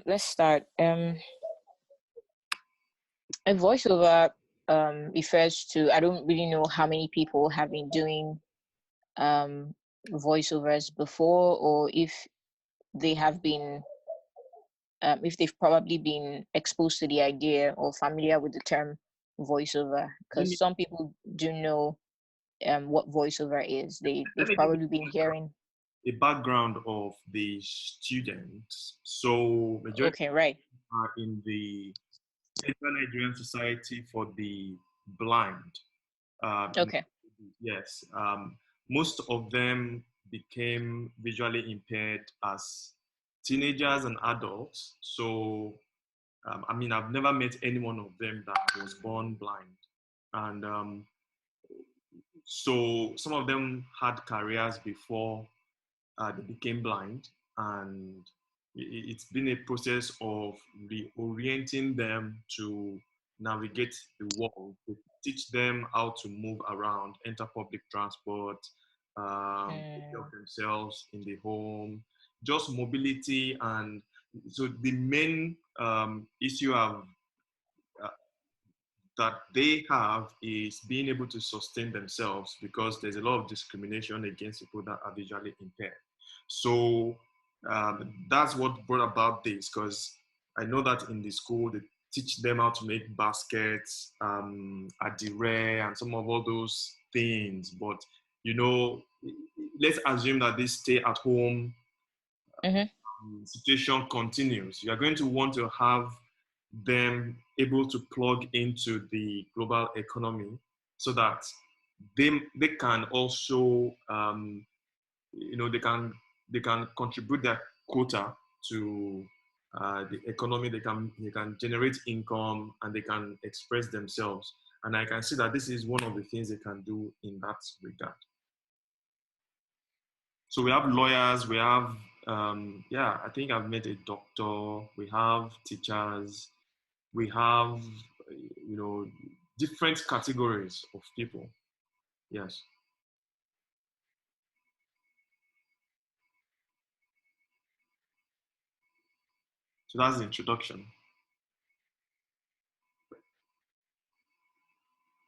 Let's start. A voiceover refers to, I don't really know how many people have been doing um, voiceovers before, or they have been, if they've probably been exposed to the idea or familiar with the term voiceover, Let because me some people do know what voiceover is. let They've me give probably been hearing. a background of the students. So majority Okay, right. are in the Central Nigerian Society for the Blind. In, Okay. yes, most of them became visually impaired as teenagers and adults. So, I mean, I've never met any one of them that was born blind. And so some of them had careers before they became blind, and it's been a process of reorienting them to navigate the world, to teach them how to move around, enter public transport, take care of Mm, themselves in the home, just mobility. And so the main issue uh, that they have is being able to sustain themselves, because there's a lot of discrimination against people that are visually impaired. So that's what brought about this, because I know that in the school they teach them how to make baskets, adire, and some of all those things. But you know, let's assume that this stay at home mm-hmm. situation continues. You are going to want to have them able to plug into the global economy, so that they can also they can contribute their quota to the economy. They can generate income, and they can express themselves. And I can see that this is one of the things they can do in that regard. So we have lawyers, we have, yeah, I think I've met a doctor, we have teachers, we have, you know, different categories of people. Yes. So that's the introduction.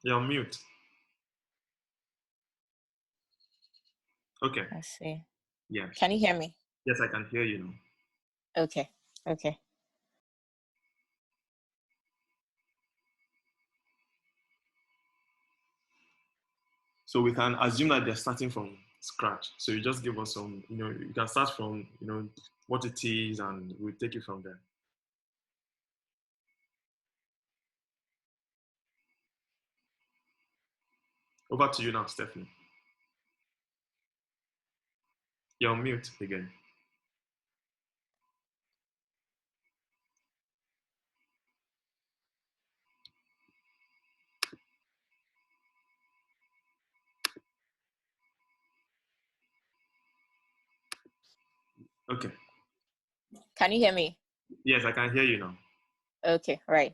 You're on mute. Okay. I see. Yes. Can you hear me? Yes, I can hear you now. Okay. Okay. So we can assume that they're starting from scratch. So you just give us some, you can start from, what it is, and we'll take it from there. Over to you now, Stephanie. You're on mute again. Okay. Can you hear me? Yes, I can hear you now. Okay, right.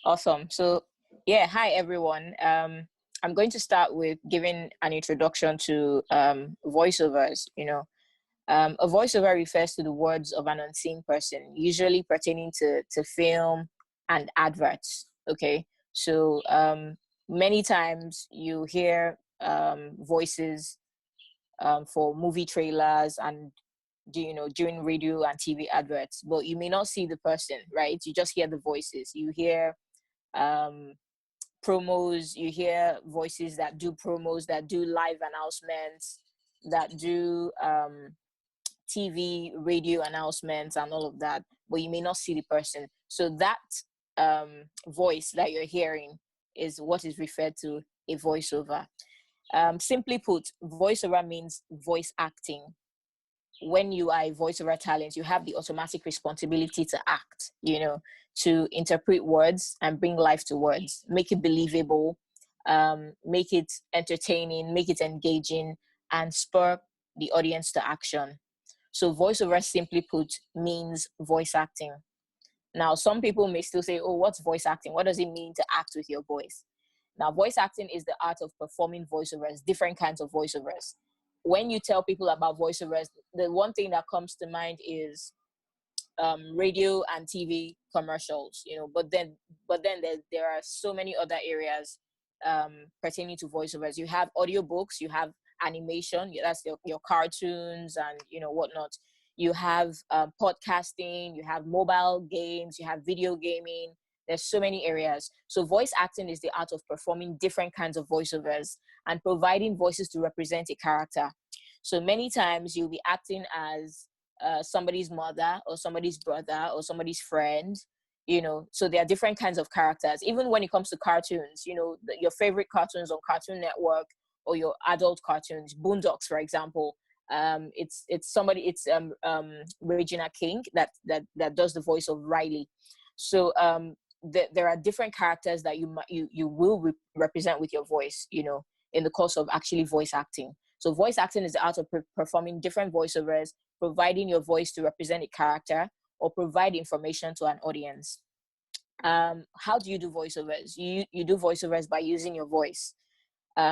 Awesome. So, yeah, hi everyone. I'm going to start with giving an introduction to voiceovers. A voiceover refers to the words of an unseen person, usually pertaining to film and adverts. Okay, so many times you hear voices for movie trailers and during radio and TV adverts, but you may not see the person, right? You just hear the voices. You hear um, promos, you hear voices that do promos, that do live announcements, that do TV, radio announcements, and all of that, but you may not see the person. So that voice that you're hearing is what is referred to a voiceover. Simply put, voiceover means voice acting. When you are a voiceover talent, you have the automatic responsibility to act, to interpret words and bring life to words, make it believable, make it entertaining, make it engaging, and spur the audience to action. So voiceover, simply put, means voice acting. Now, some people may still say, oh, what's voice acting? What does it mean to act with your voice? Now, voice acting is the art of performing voiceovers, different kinds of voiceovers. When you tell people about voiceovers, the one thing that comes to mind is radio and TV commercials, but then there are so many other areas pertaining to voiceovers. You have audiobooks, you have animation, that's your cartoons and whatnot. You have podcasting, you have mobile games, you have video gaming. There's so many areas. So voice acting is the art of performing different kinds of voiceovers and providing voices to represent a character. So many times you'll be acting as somebody's mother or somebody's brother or somebody's friend. So there are different kinds of characters. Even when it comes to cartoons, your favorite cartoons on Cartoon Network or your adult cartoons, Boondocks, for example. It's Regina King that does the voice of Riley. So there are different characters that you will represent with your voice, in the course of actually voice acting. So voice acting is the art of performing different voiceovers, providing your voice to represent a character or provide information to an audience. How do you do voiceovers? You do voiceovers by using your voice.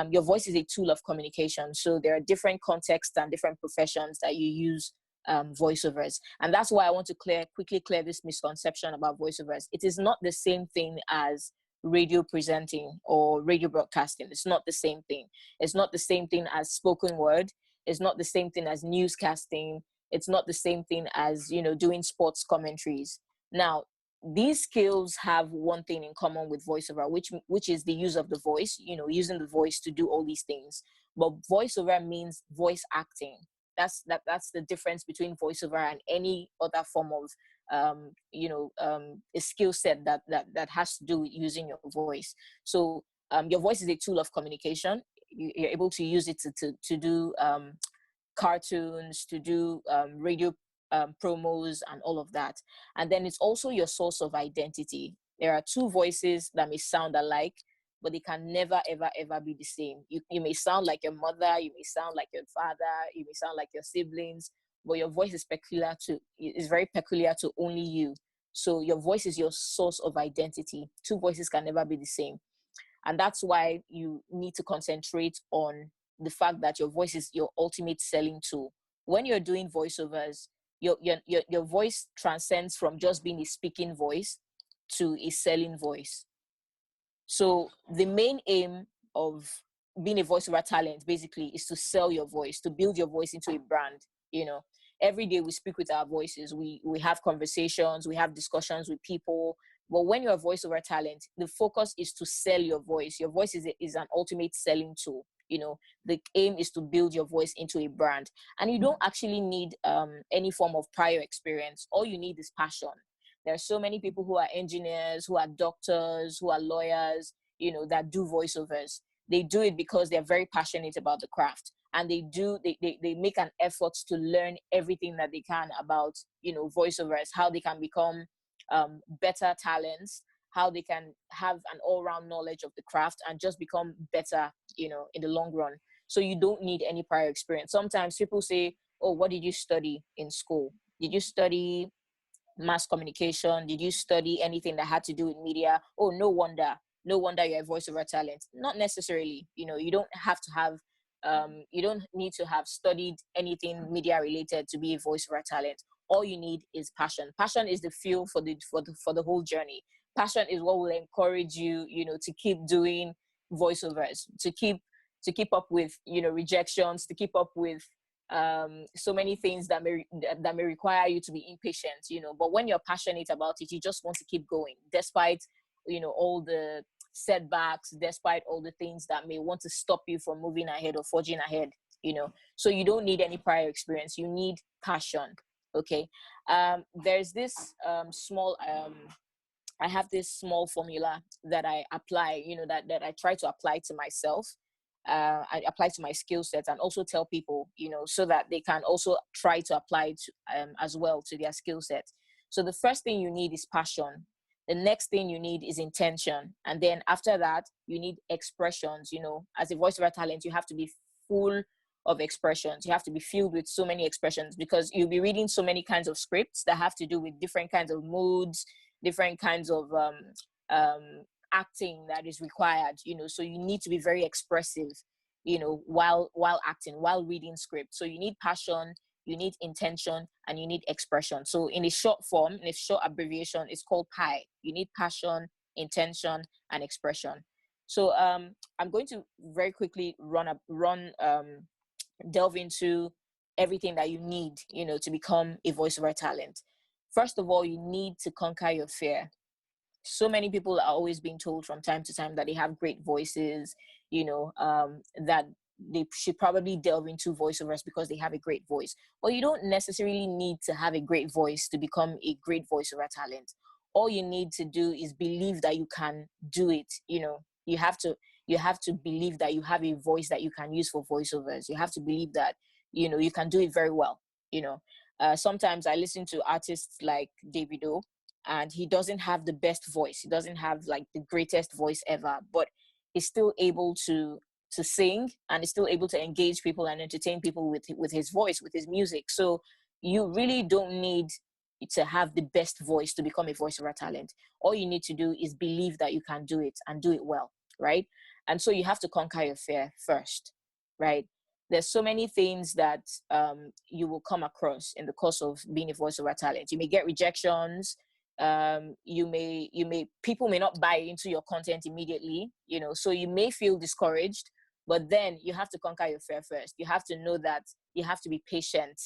Your voice is a tool of communication. So there are different contexts and different professions that you use voiceovers. And that's why I want to quickly clear this misconception about voiceovers. It is not the same thing as radio presenting or radio broadcasting. It's not the same thing. It's not the same thing as spoken word. It's not the same thing as newscasting. It's not the same thing as, doing sports commentaries. Now, these skills have one thing in common with voiceover, which is the use of the voice, using the voice to do all these things. But voiceover means voice acting. That's the difference between voiceover and any other form of a skill set that has to do with using your voice. So your voice is a tool of communication. You're able to use it to do cartoons, to do radio promos and all of that. And then it's also your source of identity. There are two voices that may sound alike, but they can never, ever, ever be the same. You may sound like your mother, you may sound like your father, you may sound like your siblings, but your voice is very peculiar to only you. So your voice is your source of identity. Two voices can never be the same. And that's why you need to concentrate on the fact that your voice is your ultimate selling tool. When you're doing voiceovers, your voice transcends from just being a speaking voice to a selling voice. So the main aim of being a voiceover talent basically is to sell your voice, to build your voice into a brand. Every day we speak with our voices, we have conversations, we have discussions with people. But when you're a voiceover talent, the focus is to sell your voice. Your voice is an ultimate selling tool. The aim is to build your voice into a brand. And you don't actually need any form of prior experience. All you need is passion. There are so many people who are engineers, who are doctors, who are lawyers, that do voiceovers. They do it because they're very passionate about the craft. And they make an effort to learn everything that they can about, voiceovers, how they can become better talents, how they can have an all-round knowledge of the craft and just become better, in the long run. So you don't need any prior experience. Sometimes people say, oh, what did you study in school? Did you study mass communication? Did you study anything that had to do with media? Oh, no wonder you're a voiceover talent. Not necessarily. You don't have to have you don't need to have studied anything media related to be a voiceover talent. All you need is passion. Passion is the fuel for the whole journey. Passion is what will encourage you, to keep doing voiceovers, to keep up with, rejections, to keep up with so many things that may require you to be impatient, but when you're passionate about it, you just want to keep going despite, all the setbacks, despite all the things that may want to stop you from moving ahead or forging ahead, so you don't need any prior experience. You need passion. Okay. There's this small I have this small formula that I apply, that I try to apply to myself. I apply to my skill sets and also tell people, so that they can also try to apply it as well to their skill sets. So the first thing you need is passion. The next thing you need is intention. And then after that, you need expressions. As a voiceover talent, you have to be full of expressions. You have to be filled with so many expressions because you'll be reading so many kinds of scripts that have to do with different kinds of moods, different kinds of acting that is required, so you need to be very expressive, while acting, while reading script. So you need passion, you need intention, and you need expression. So in a short form, in a short abbreviation, it's called PI. You need passion, intention, and expression. So I'm going to very quickly delve into everything that you need, to become a voiceover talent. First of all, you need to conquer your fear. So many people are always being told from time to time that they have great voices, that they should probably delve into voiceovers because they have a great voice. But you don't necessarily need to have a great voice to become a great voiceover talent. All you need to do is believe that you can do it. You have to believe that you have a voice that you can use for voiceovers. You have to believe that you can do it very well. Sometimes I listen to artists like Davido, and he doesn't have the best voice. He doesn't have like the greatest voice ever, but he's still able to sing, and is still able to engage people and entertain people with his voice, with his music. So you really don't need to have the best voice to become a voiceover talent. All you need to do is believe that you can do it and do it well, right? And so you have to conquer your fear first, right? There's so many things that you will come across in the course of being a voiceover talent. You may get rejections. People may not buy into your content immediately, so you may feel discouraged, but then you have to conquer your fear first. You have to know that you have to be patient.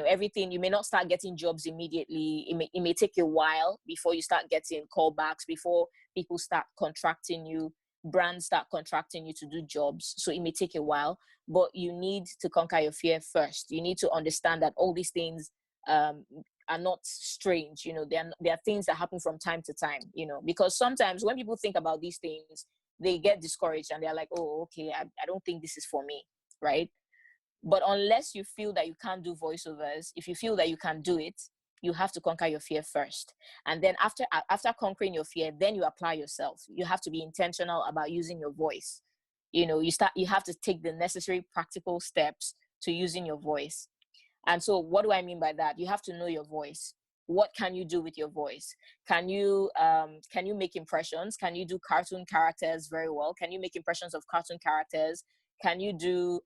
Everything, you may not start getting jobs immediately. It may take a while before you start getting callbacks, before people start contracting you, brands start contracting you to do jobs. So it may take a while, but you need to conquer your fear first. You need to understand that all these things are not strange. They are things that happen from time to time, because sometimes when people think about these things, they get discouraged and they're like, oh, okay, I don't think this is for me, right? But unless you feel that you can't do voiceovers, if you feel that you can do it, you have to conquer your fear first. And then after conquering your fear, then you apply yourself. You have to be intentional about using your voice. You have to take the necessary practical steps to using your voice. And so what do I mean by that? You have to know your voice. What can you do with your voice? Can you make impressions? Can you do cartoon characters very well? Can you make impressions of cartoon characters? Can you do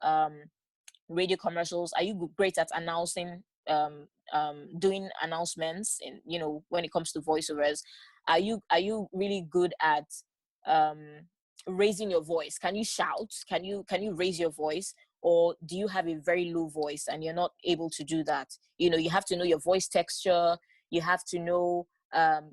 radio commercials? Are you great at announcing, doing announcements? And when it comes to voiceovers, are you really good at raising your voice? Can you shout? Can you raise your voice? Or do you have a very low voice and you're not able to do that? You have to know your voice texture. You have to know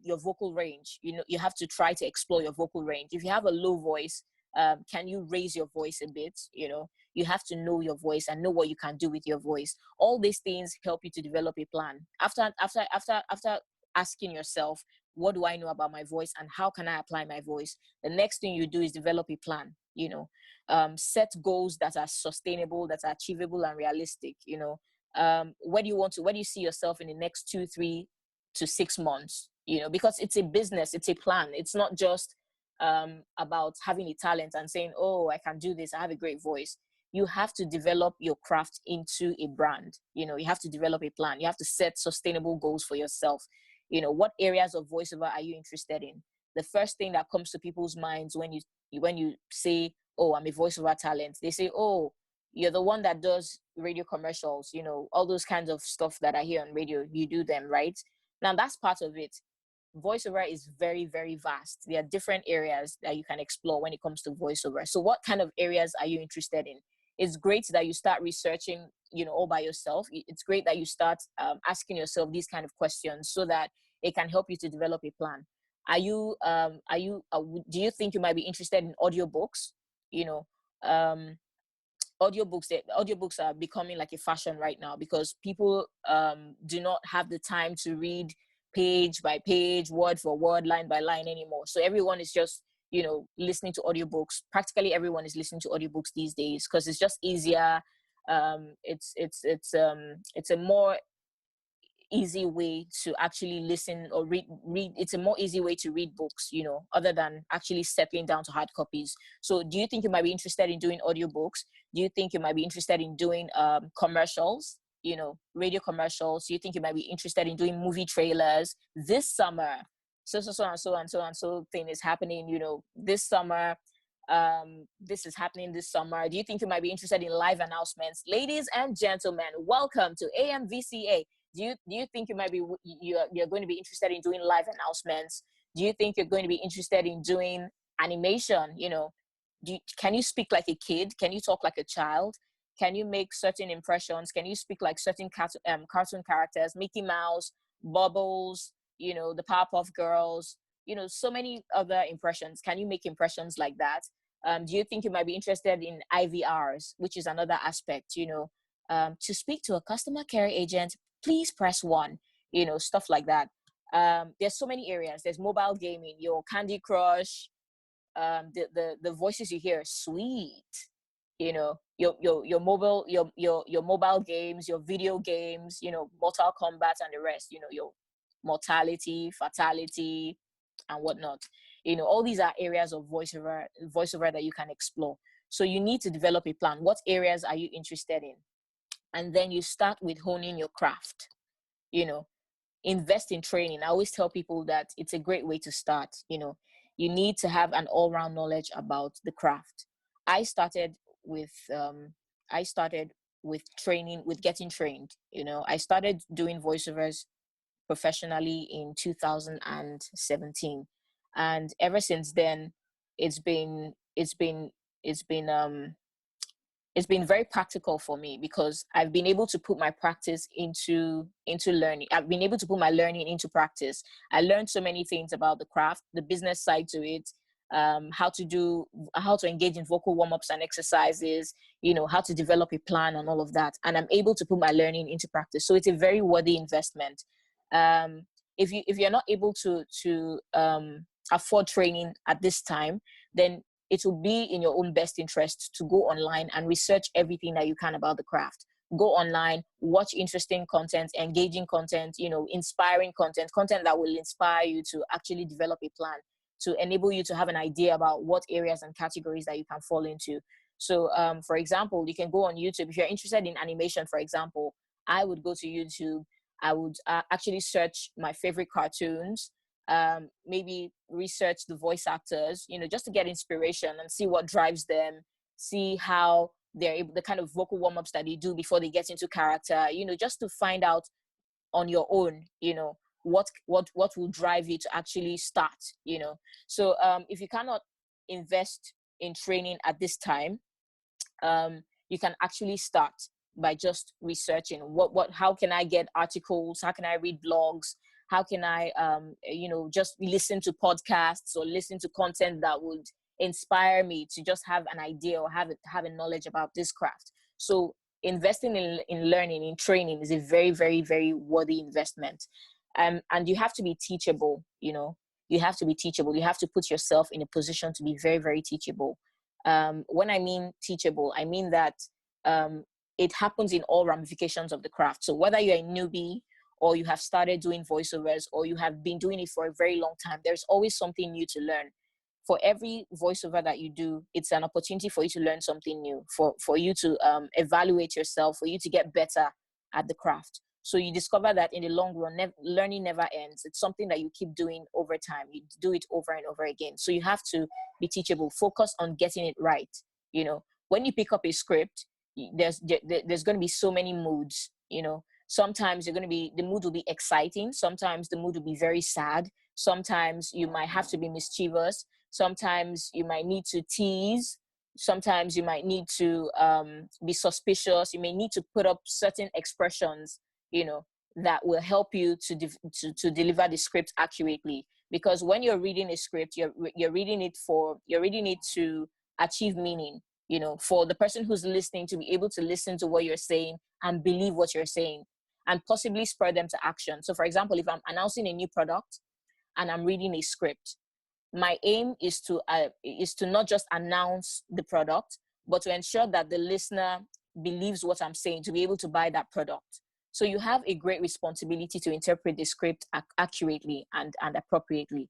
your vocal range. You have to try to explore your vocal range. If you have a low voice, can you raise your voice a bit? You have to know your voice and know what you can do with your voice. All these things help you to develop a plan. After asking yourself, what do I know about my voice and how can I apply my voice? The next thing you do is develop a plan. Set goals that are sustainable, that are achievable and realistic. Where do you see yourself in the next 2, 3 to 6 months? Because it's a business, it's a plan. It's not just about having a talent and saying, oh, I can do this, I have a great voice. You have to develop your craft into a brand. You have to develop a plan. You have to set sustainable goals for yourself. What areas of voiceover are you interested in? The first thing that comes to people's minds when you say, oh, I'm a voiceover talent, they say, oh, you're the one that does radio commercials, all those kinds of stuff that I hear on radio, you do them, right? Now that's part of it. Voiceover is very, very vast. There are different areas that you can explore when it comes to voiceover. So what kind of areas are you interested in? It's great that you start researching, all by yourself. It's great that you start asking yourself these kind of questions so that it can help you to develop a plan. Do you think you might be interested in audiobooks? Audiobooks are becoming like a fashion right now because people do not have the time to read page by page, word for word, line by line anymore. So everyone is just listening to audiobooks. Practically everyone is listening to audiobooks these days because it's just easier. It's a more easy way to actually listen or read. It's a more easy way to read books, other than actually settling down to hard copies. So do you think you might be interested in doing audiobooks? Do you think you might be interested in doing commercials, radio commercials? Do you think you might be interested in doing movie trailers this summer? So and so thing is happening, this summer. This is happening this summer. Do you think you might be interested in live announcements? Ladies and gentlemen, welcome to AMVCA. Do you think you might be you're going to be interested in doing live announcements? Do you think you're going to be interested in doing animation? Can you speak like a kid? Can you talk like a child? Can you make certain impressions? Can you speak like certain cartoon characters? Mickey Mouse, Bubbles, the Powerpuff Girls, so many other impressions. Can you make impressions like that? Do you think you might be interested in IVRs, which is another aspect, to speak to a customer care agent, please press 1, stuff like that. There's so many areas. There's mobile gaming, your Candy Crush, the voices you hear, sweet, your mobile games, your video games, Mortal Kombat and the rest, your mortality, fatality, and whatnot. All these are areas of voiceover that you can explore. So you need to develop a plan. What areas are you interested in? And then you start with honing your craft. Invest in training. I always tell people that it's a great way to start. You need to have an all-round knowledge about the craft. I started with training, with getting trained. I started doing voiceovers professionally in 2017, and ever since then it's been very practical for me, because I've been able to put my practice into learning. I've been able to put my learning into practice. I learned so many things about the craft, the business side to it, how to engage in vocal warm-ups and exercises, how to develop a plan and all of that. And I'm able to put my learning into practice. So it's a very worthy investment. If you're not able to afford training at this time, then it will be in your own best interest to go online and research everything that you can about the craft. Go online, watch interesting content, engaging content, inspiring content that will inspire you to actually develop a plan, to enable you to have an idea about what areas and categories that you can fall into. So, for example, you can go on YouTube. If you're interested in animation, for example, I would go to YouTube. I would actually search my favorite cartoons, maybe research the voice actors, just to get inspiration and see what drives them, see how they're able, the kind of vocal warm-ups that they do before they get into character, just to find out on your own, what will drive you to actually start, So if you cannot invest in training at this time, you can actually start by just researching how can I get articles, how can I read blogs, how can I just listen to podcasts or listen to content that would inspire me to just have an idea or have a knowledge about this craft. So investing in learning, in training, is a very, very, very worthy investment. And you have to be teachable. You have to be teachable. You have to put yourself in a position to be very, very teachable. When I mean teachable, I mean that it happens in all ramifications of the craft. So whether you're a newbie or you have started doing voiceovers or you have been doing it for a very long time, there's always something new to learn. For every voiceover that you do, it's an opportunity for you to learn something new, for you to evaluate yourself, for you to get better at the craft. So you discover that in the long run, learning never ends. It's something that you keep doing over time. You do it over and over again. So you have to be teachable. Focus on getting it right. When you pick up a script, there's going to be so many moods. Sometimes the mood will be exciting. Sometimes the mood will be very sad. Sometimes you might have to be mischievous. Sometimes you might need to tease. Sometimes you might need to be suspicious. You may need to put up certain expressions, that will help you to deliver the script accurately. Because when you're reading a script, you're reading it to achieve meaning. For the person who's listening to be able to listen to what you're saying and believe what you're saying, and possibly spur them to action. So, for example, if I'm announcing a new product and I'm reading a script, my aim is to not just announce the product, but to ensure that the listener believes what I'm saying to be able to buy that product. So you have a great responsibility to interpret the script accurately and appropriately,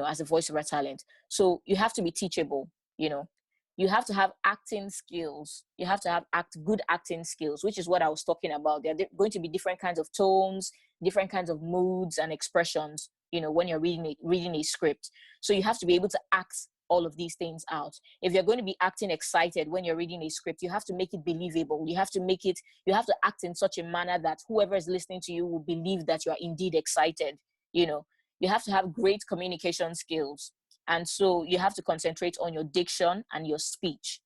as a voiceover talent. So you have to be teachable, You have to have acting skills. You have to have good acting skills, which is what I was talking about. There are going to be different kinds of tones, different kinds of moods and expressions, when you're reading a script. So you have to be able to act all of these things out. If you're going to be acting excited when you're reading a script, you have to make it believable. You have to act in such a manner that whoever is listening to you will believe that you are indeed excited. You have to have great communication skills. And so you have to concentrate on your diction and your speech.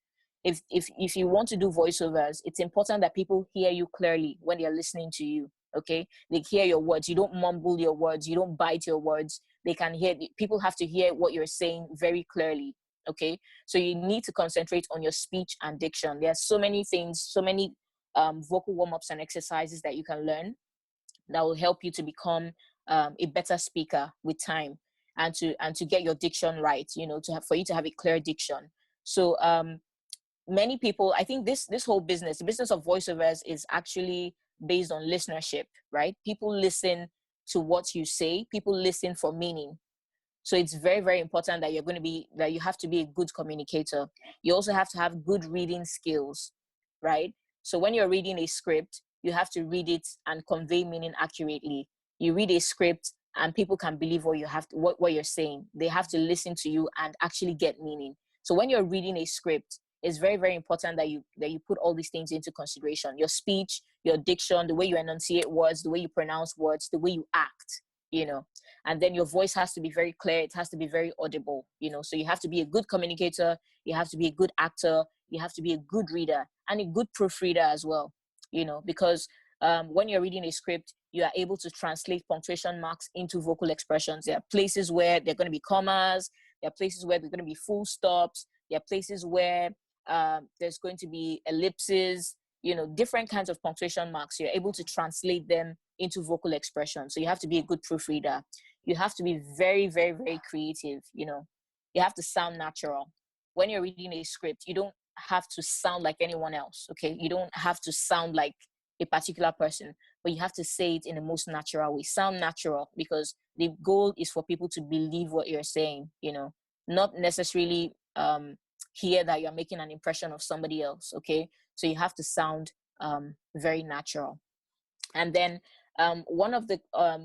If you want to do voiceovers, it's important that people hear you clearly when they're listening to you. Okay, they hear your words. You don't mumble your words. You don't bite your words. They can hear. People have to hear what you're saying very clearly. Okay, so you need to concentrate on your speech and diction. There are so many things, so many vocal warm-ups and exercises that you can learn that will help you to become a better speaker with time, and to get your diction right. For you to have a clear diction. So many people, I think this whole business, the business of voiceovers, is actually based on listenership, right? People listen to what you say. People listen for meaning. So it's very, very important that you have to be a good communicator. You also have to have good reading skills, right? So when you're reading a script, you have to read it and convey meaning accurately. You read a script and people can believe what you're saying. They have to listen to you and actually get meaning. So when you're reading a script, it's very, very important that you put all these things into consideration. Your speech, your diction, the way you enunciate words, the way you pronounce words, the way you act, and then your voice has to be very clear. It has to be very audible, so you have to be a good communicator. You have to be a good actor. You have to be a good reader and a good proofreader as well, because when you're reading a script, you are able to translate punctuation marks into vocal expressions. There are places where they're going to be commas. There are places where there's going to be full stops. There are places where there's going to be ellipses, different kinds of punctuation marks. You're able to translate them into vocal expression. So you have to be a good proofreader. You have to be very, very, very creative. You have to sound natural. When you're reading a script, you don't have to sound like anyone else. Okay. You don't have to sound like a particular person, but you have to say it in the most natural way. Sound natural, because the goal is for people to believe what you're saying, not necessarily hear that you're making an impression of somebody else. Okay. So you have to sound very natural. And then one of the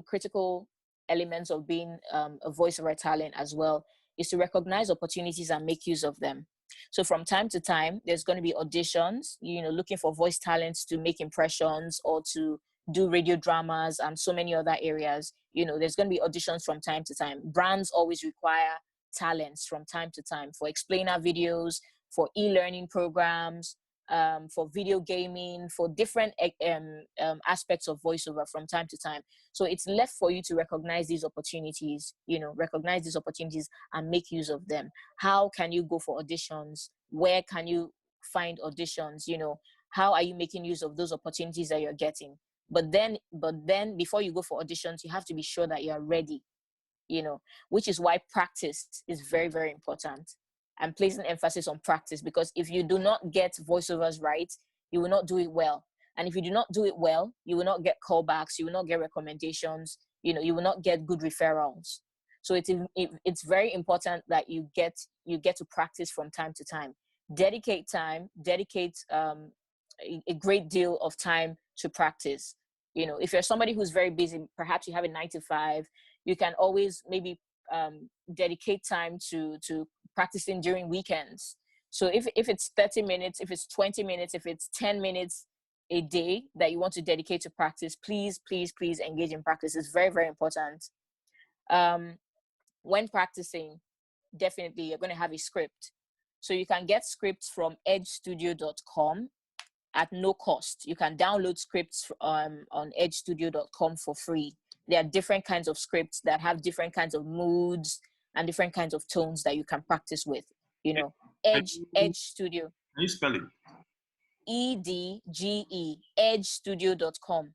critical elements of being a voiceover talent as well is to recognize opportunities and make use of them. So from time to time, there's going to be auditions, looking for voice talents to make impressions or to do radio dramas and so many other areas. There's going to be auditions from time to time. Brands always require talents from time to time for explainer videos, for e-learning programs, for video gaming, for different aspects of voiceover from time to time. So it's left for you to recognize these opportunities, and make use of them. How can you go for auditions? Where can you find auditions? How are you making use of those opportunities that you're getting? But then before you go for auditions, you have to be sure that you're ready, which is why practice is very, very important. I'm placing emphasis on practice, because if you do not get voiceovers right, you will not do it well. And if you do not do it well, you will not get callbacks, you will not get recommendations, you will not get good referrals. So it's very important that you get to practice from time to time. Dedicate a great deal of time to practice. If you're somebody who's very busy, perhaps you have a 9 to 5, you can always maybe dedicate time to practicing during weekends. So if it's 30 minutes, if it's 20 minutes, if it's 10 minutes a day that you want to dedicate to practice, please engage in practice. It's very, very important. When practicing, definitely you're going to have a script. So you can get scripts from edgestudio.com at no cost. You can download scripts on edgestudio.com for free. There are different kinds of scripts that have different kinds of moods and different kinds of tones that you can practice with. Edge Studio. Can you spell it? EDGE, edgestudio.com.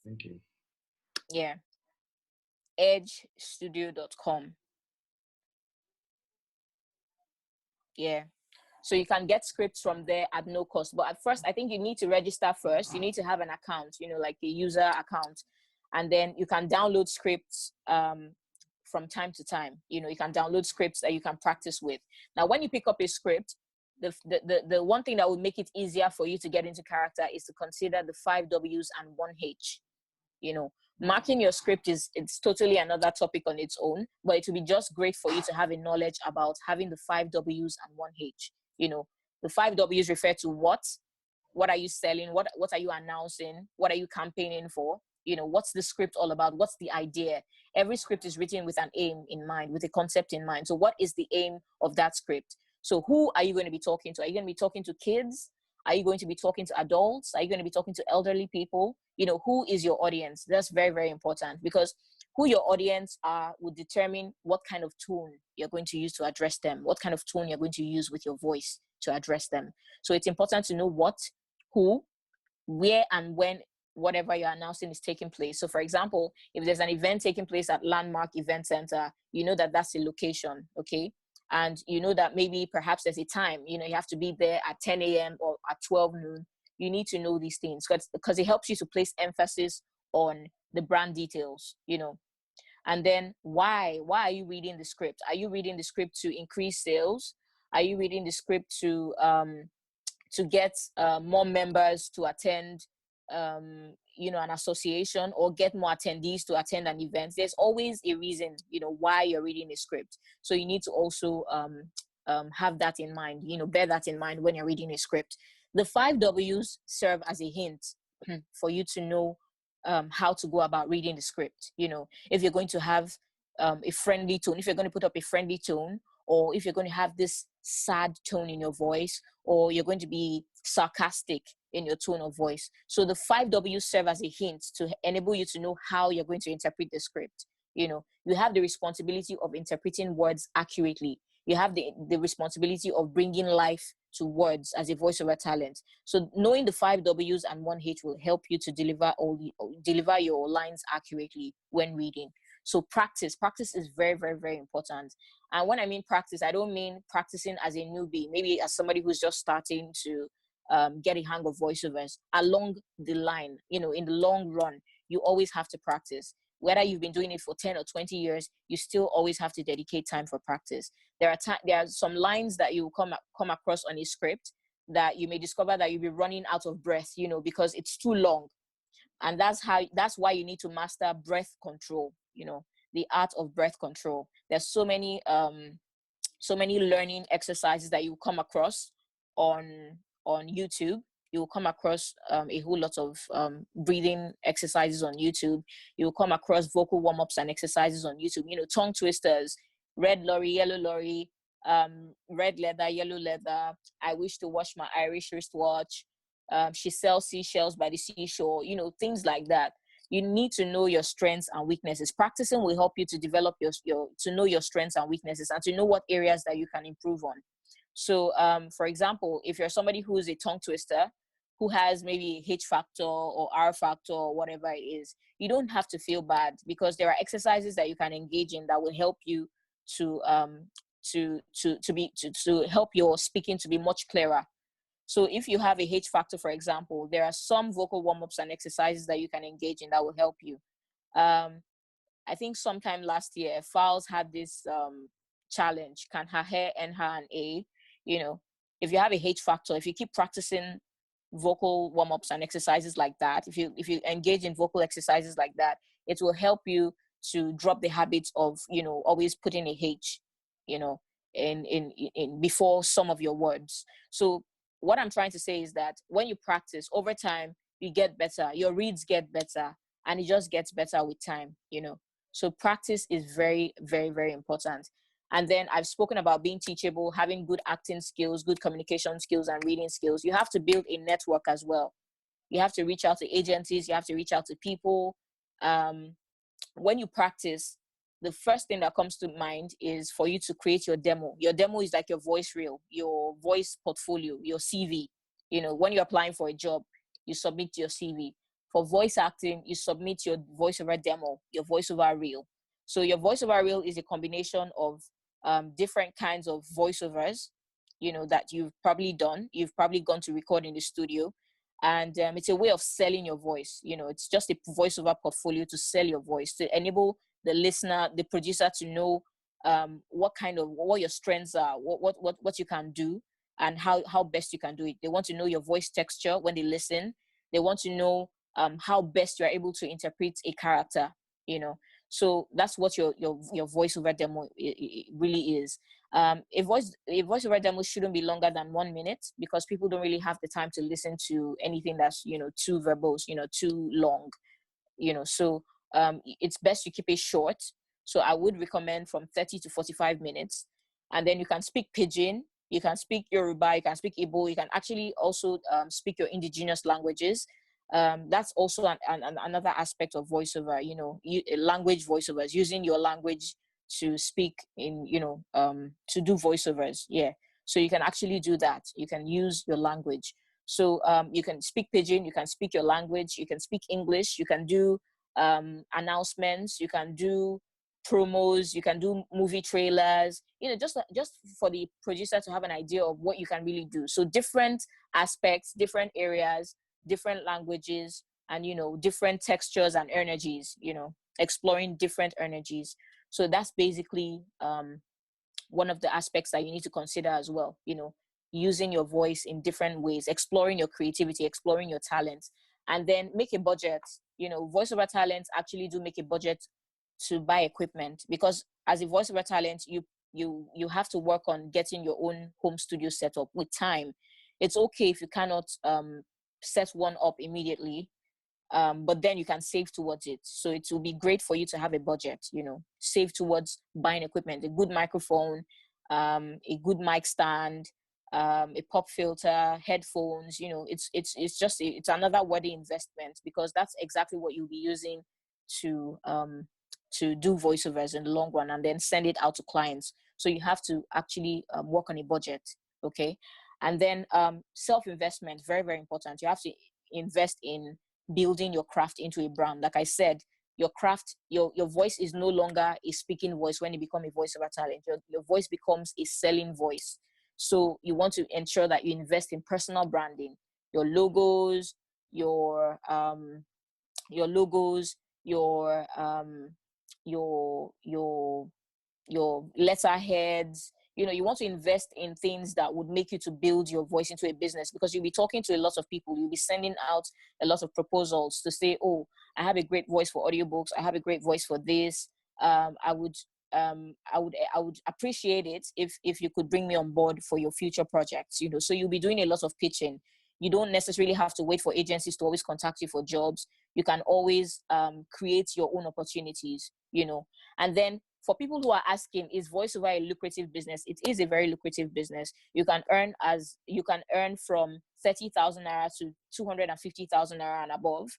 Thank you. Yeah. edgestudio.com. Yeah. So you can get scripts from there at no cost. But at first, I think you need to register first. You need to have an account, like a user account. And then you can download scripts from time to time. You can download scripts that you can practice with. Now, when you pick up a script, the one thing that will make it easier for you to get into character is to consider the 5 W's and 1 H. Marking your script it's totally another topic on its own, but it will be just great for you to have a knowledge about having the 5 W's and 1 H. The 5 W's refer to what are you selling, what are you announcing, what are you campaigning for, what's the script all about, what's the idea. Every script is written with an aim in mind, with a concept in mind. So what is the aim of that script? So who are you going to be talking to? Are you going to be talking to kids? Are you going to be talking to adults? Are you going to be talking to elderly people? Who is your audience? That's very, very important, because who your audience are will determine what kind of tone you're going to use to address them, what kind of tone you're going to use with your voice to address them. So it's important to know what, who, where, and when whatever you're announcing is taking place. So for example, if there's an event taking place at Landmark Event Center, that's a location, okay? And that maybe perhaps there's a time, you have to be there at 10 a.m. or at 12 noon. You need to know these things because it helps you to place emphasis on the brand details, And then why are you reading the script? Are you reading the script to increase sales? Are you reading the script to get more members to attend an association, or get more attendees to attend an event? There's always a reason why you're reading a script. So you need to also have that in mind, bear that in mind when you're reading a script. The 5 W's serve as a hint for you to know how to go about reading the script. If you're going to have a friendly tone, if you're going to put up a friendly tone, or if you're going to have this sad tone in your voice, or you're going to be sarcastic in your tone of voice. So the 5 W's serve as a hint to enable you to know how you're going to interpret the script. You have the responsibility of interpreting words accurately. You have the responsibility of bringing life to words as a voiceover talent. So knowing the 5 W's and 1 H will help you to deliver your lines accurately when reading. So practice is very, very, very important. And when I mean practice, I don't mean practicing as a newbie, maybe as somebody who's just starting to get a hang of voiceovers. Along the line, in the long run, you always have to practice. Whether you've been doing it for 10 or 20 years, you still always have to dedicate time for practice. There are some lines that you come across on a script that you may discover that you'll be running out of breath, because it's too long. And that's why you need to master breath control, the art of breath control. There's so many learning exercises that you come across on YouTube. You will come across a whole lot of breathing exercises on YouTube. You will come across vocal warm-ups and exercises on YouTube. Tongue twisters, red lorry, yellow lorry, red leather, yellow leather. I wish to wash my Irish wristwatch. She sells seashells by the seashore. Things like that. You need to know your strengths and weaknesses. Practicing will help you to develop to know your strengths and weaknesses, and to know what areas that you can improve on. So, for example, if you're somebody who is a tongue twister, who has maybe H factor or R factor or whatever it is, you don't have to feel bad, because there are exercises that you can engage in that will help you to help your speaking to be much clearer. So if you have a H factor, for example, there are some vocal warm-ups and exercises that you can engage in that will help you. I think sometime last year, Fowles had this challenge: can her hair end her an A? If you have a H factor, if you keep practicing vocal warm-ups and exercises like that, if you engage in vocal exercises like that, it will help you to drop the habits of always putting a H in before some of your words. So what I'm trying to say is that when you practice over time, you get better, your reads get better, and it just gets better with time. So practice is very, very, very important. And then I've spoken about being teachable, having good acting skills, good communication skills, and reading skills. You have to build a network as well. You have to reach out to agencies. You have to reach out to people. When you practice, the first thing that comes to mind is for you to create your demo. Your demo is like your voice reel, your voice portfolio, your CV. When you're applying for a job, you submit your CV. For voice acting, you submit your voiceover demo, your voiceover reel. So your voiceover reel is a combination of different kinds of voiceovers, that you've probably done. You've probably gone to record in the studio. And it's a way of selling your voice. It's just a voiceover portfolio to sell your voice, to enable the listener, the producer, to know what your strengths are, what you can do, and how best you can do it. They want to know your voice texture when they listen. They want to know how best you're able to interpret a character, so that's what your voiceover demo really is. A voiceover demo shouldn't be longer than 1 minute, because people don't really have the time to listen to anything that's too verbose, too long, so it's best you keep it short. So I would recommend from 30 to 45 minutes. And then you can speak Pidgin, you can speak Yoruba, you can speak Igbo, you can actually also speak your indigenous languages. That's also another aspect of voiceover, language voiceovers, using your language to speak in, to do voiceovers. Yeah. So you can actually do that. You can use your language. So you can speak Pidgin, you can speak your language, you can speak English, you can do announcements, you can do promos, you can do movie trailers, just for the producer to have an idea of what you can really do. So different aspects, different areas, different languages, and different textures and energies, exploring different energies. So that's basically one of the aspects that you need to consider as well, using your voice in different ways, exploring your creativity, exploring your talents, and then make a budget. Voiceover talents actually do make a budget to buy equipment, because as a voiceover talent, you have to work on getting your own home studio set up with time. It's okay if you cannot set one up immediately, but then you can save towards it. So it will be great for you to have a budget, save towards buying equipment, a good microphone, a good mic stand, a pop filter, headphones. It's another worthy investment, because that's exactly what you'll be using to do voiceovers in the long run, and then send it out to clients. So you have to actually work on a budget. Okay. And then self-investment, very, very important. You have to invest in building your craft into a brand. Like I said, your craft, your voice is no longer a speaking voice when you become a voiceover talent. Your voice becomes a selling voice. So you want to ensure that you invest in personal branding, your logos, your logos, your letterheads. You want to invest in things that would make you to build your voice into a business, because you'll be talking to a lot of people. You'll be sending out a lot of proposals to say, oh, I have a great voice for audiobooks, I have a great voice for this. I would appreciate it if you could bring me on board for your future projects. So you'll be doing a lot of pitching. You don't necessarily have to wait for agencies to always contact you for jobs. You can always create your own opportunities, and then for people who are asking, is voiceover a lucrative business? It is a very lucrative business. You can earn from 30,000 naira to 250,000 naira and above,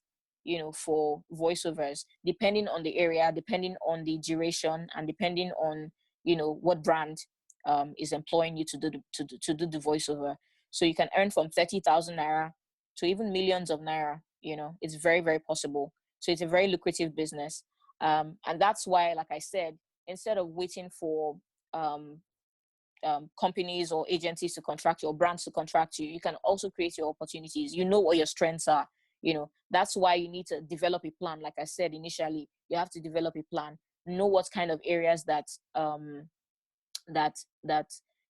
for voiceovers, depending on the area, depending on the duration, and depending on, what brand is employing you to do the voiceover. So you can earn from 30,000 naira to even millions of naira. It's very, very possible. So it's a very lucrative business. And that's why, like I said, instead of waiting for companies or agencies to contract you, or brands to contract you, you can also create your opportunities. You know what your strengths are. That's why you need to develop a plan. Like I said initially, you have to develop a plan. Know what kind of areas that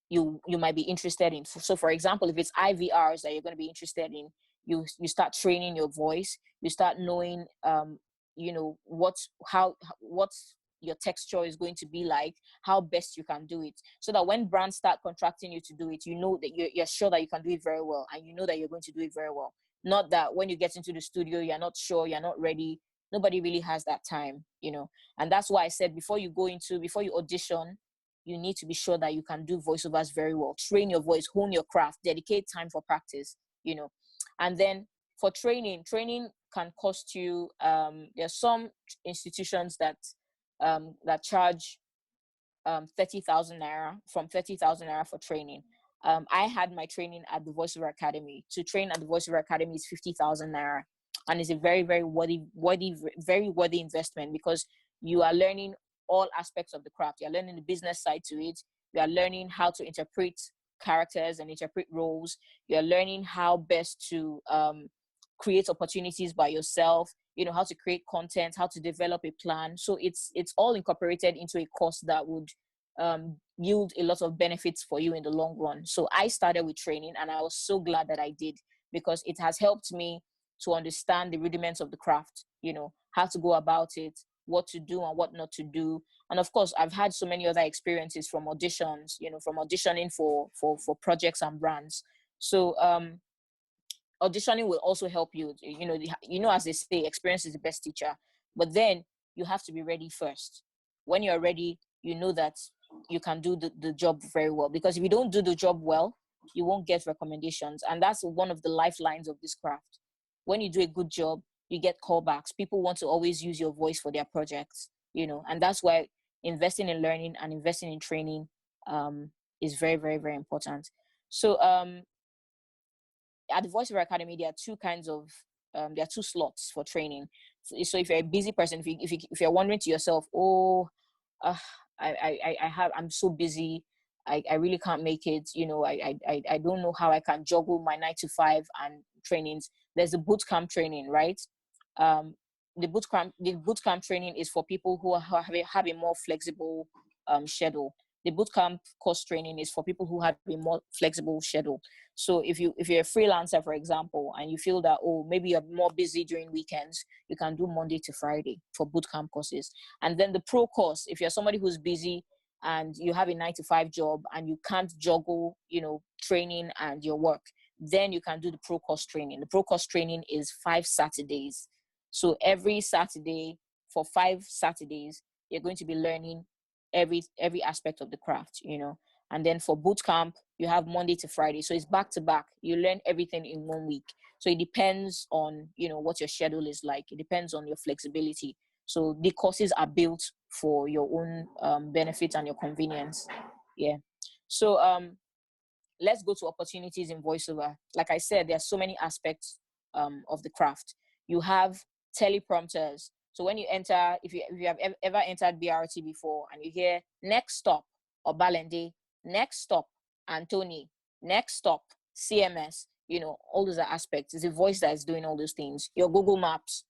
you might be interested in. So for example, if it's IVRs that you're going to be interested in, you start training your voice. You start knowing what your texture is going to be like, how best you can do it, so that when brands start contracting you to do it, that you're sure that you can do it very well, and you know that you're going to do it very well. Not that when you get into the studio, you're not sure, you're not ready. Nobody really has that time, and that's why I said, before you audition, you need to be sure that you can do voiceovers very well. Train your voice, hone your craft, dedicate time for practice, and then for training can cost you. There's some institutions that charge 30,000 naira, from 30,000 naira for training. I had my training at the Voiceover Academy. To train at the Voiceover Academy is 50,000 naira, and it's a very, very very worthy investment, because you are learning all aspects of the craft. You're learning the business side to it. You are learning how to interpret characters and interpret roles. You're learning how best to create opportunities by yourself, how to create content, how to develop a plan. So it's all incorporated into a course that would yield a lot of benefits for you in the long run. So I started with training, and I was so glad that I did, because it has helped me to understand the rudiments of the craft, how to go about it, what to do and what not to do. And of course, I've had so many other experiences from auditions, from auditioning for projects and brands. So auditioning will also help you. As they say, experience is the best teacher. But then you have to be ready first. When you're ready, you know that you can do the job very well. Because if you don't do the job well, you won't get recommendations. And that's one of the lifelines of this craft. When you do a good job, you get callbacks. People want to always use your voice for their projects, and that's why investing in learning and investing in training is very, very, very important. So at the VoiceOver Academy, there are two kinds of there are two slots for training. So if you're a busy person, if you're wondering to yourself, uh, I'm so busy, I really can't make it. I don't know how I can juggle my 9 to 5 and trainings. There's the bootcamp training, right? The bootcamp training is for people who have a more flexible schedule. The bootcamp course training is for people who have a more flexible schedule. So if you're a freelancer, for example, and you feel that, maybe you're more busy during weekends, you can do Monday to Friday for bootcamp courses. And then the pro course, if you're somebody who's busy and you have a 9 to 5 job and you can't juggle, training and your work, then you can do the pro course training. The pro course training is 5 Saturdays. So every Saturday, for 5 Saturdays, you're going to be learning every aspect of the craft, And then for boot camp, you have Monday to Friday. So it's back to back. You learn everything in 1 week. So it depends on, what your schedule is like. It depends on your flexibility. So the courses are built for your own benefit and your convenience. Yeah. So let's go to opportunities in voiceover. Like I said, there are so many aspects of the craft. You have teleprompters. So when you enter, if you have ever entered BRT before and you hear next stop Obalende, next stop Anthony, next stop CMS, all those are aspects. It's a voice that is doing all those things. Your Google Maps,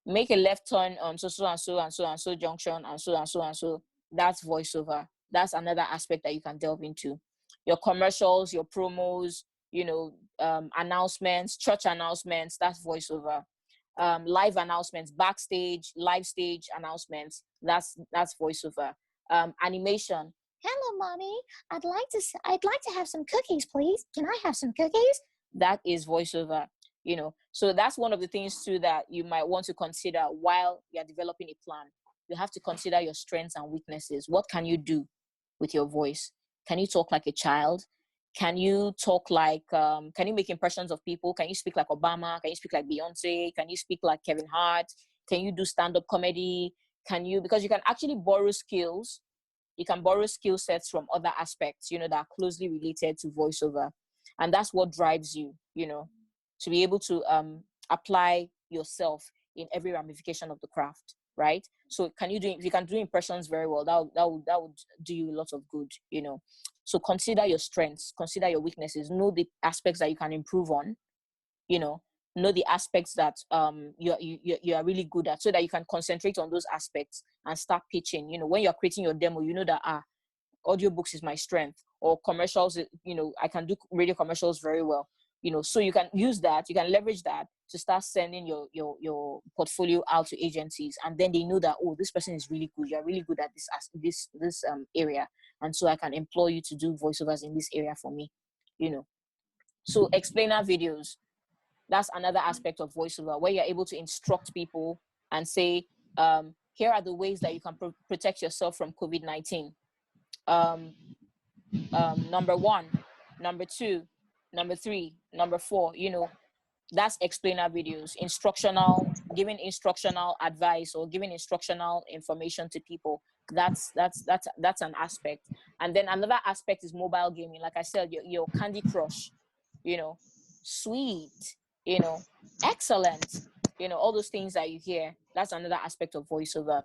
make a left turn on so and so and so and so junction and so and so and so. That's voiceover. That's another aspect that you can delve into. Your commercials, your promos, announcements, church announcements, that's voiceover. Live announcements, backstage, live stage announcements, that's voiceover. Animation. Hello, mommy. I'd like to have some cookies, please. Can I have some cookies? That is voiceover. So that's one of the things too that you might want to consider while you're developing a plan. You have to consider your strengths and weaknesses. What can you do with your voice? Can you talk like a child? Can you talk like, can you make impressions of people? Can you speak like Obama? Can you speak like Beyonce? Can you speak like Kevin Hart? Can you do stand-up comedy? Because you can actually borrow skills. You can borrow skill sets from other aspects, that are closely related to voiceover. And that's what drives you, to be able to apply yourself in every ramification of the craft, right? So if you can do impressions very well, that would do you a lot of good, So consider your strengths, consider your weaknesses, know the aspects that you can improve on, know the aspects that you are really good at, so that you can concentrate on those aspects and start pitching. When you're creating your demo, that audiobooks is my strength, or commercials, I can do radio commercials very well. So you can use that, you can leverage that to start sending your portfolio out to agencies, and then they know that, this person is really good, you're really good at this area, and so I can employ you to do voiceovers in this area for me. So explainer videos, that's another aspect of voiceover, where you're able to instruct people and say, here are the ways that you can protect yourself from COVID-19. Number 1, number 2, number 3, number 4, that's explainer videos, giving instructional advice or giving instructional information to people. That's an aspect. And then another aspect is mobile gaming. Like I said, your Candy Crush, sweet, excellent, all those things that you hear, that's another aspect of voiceover.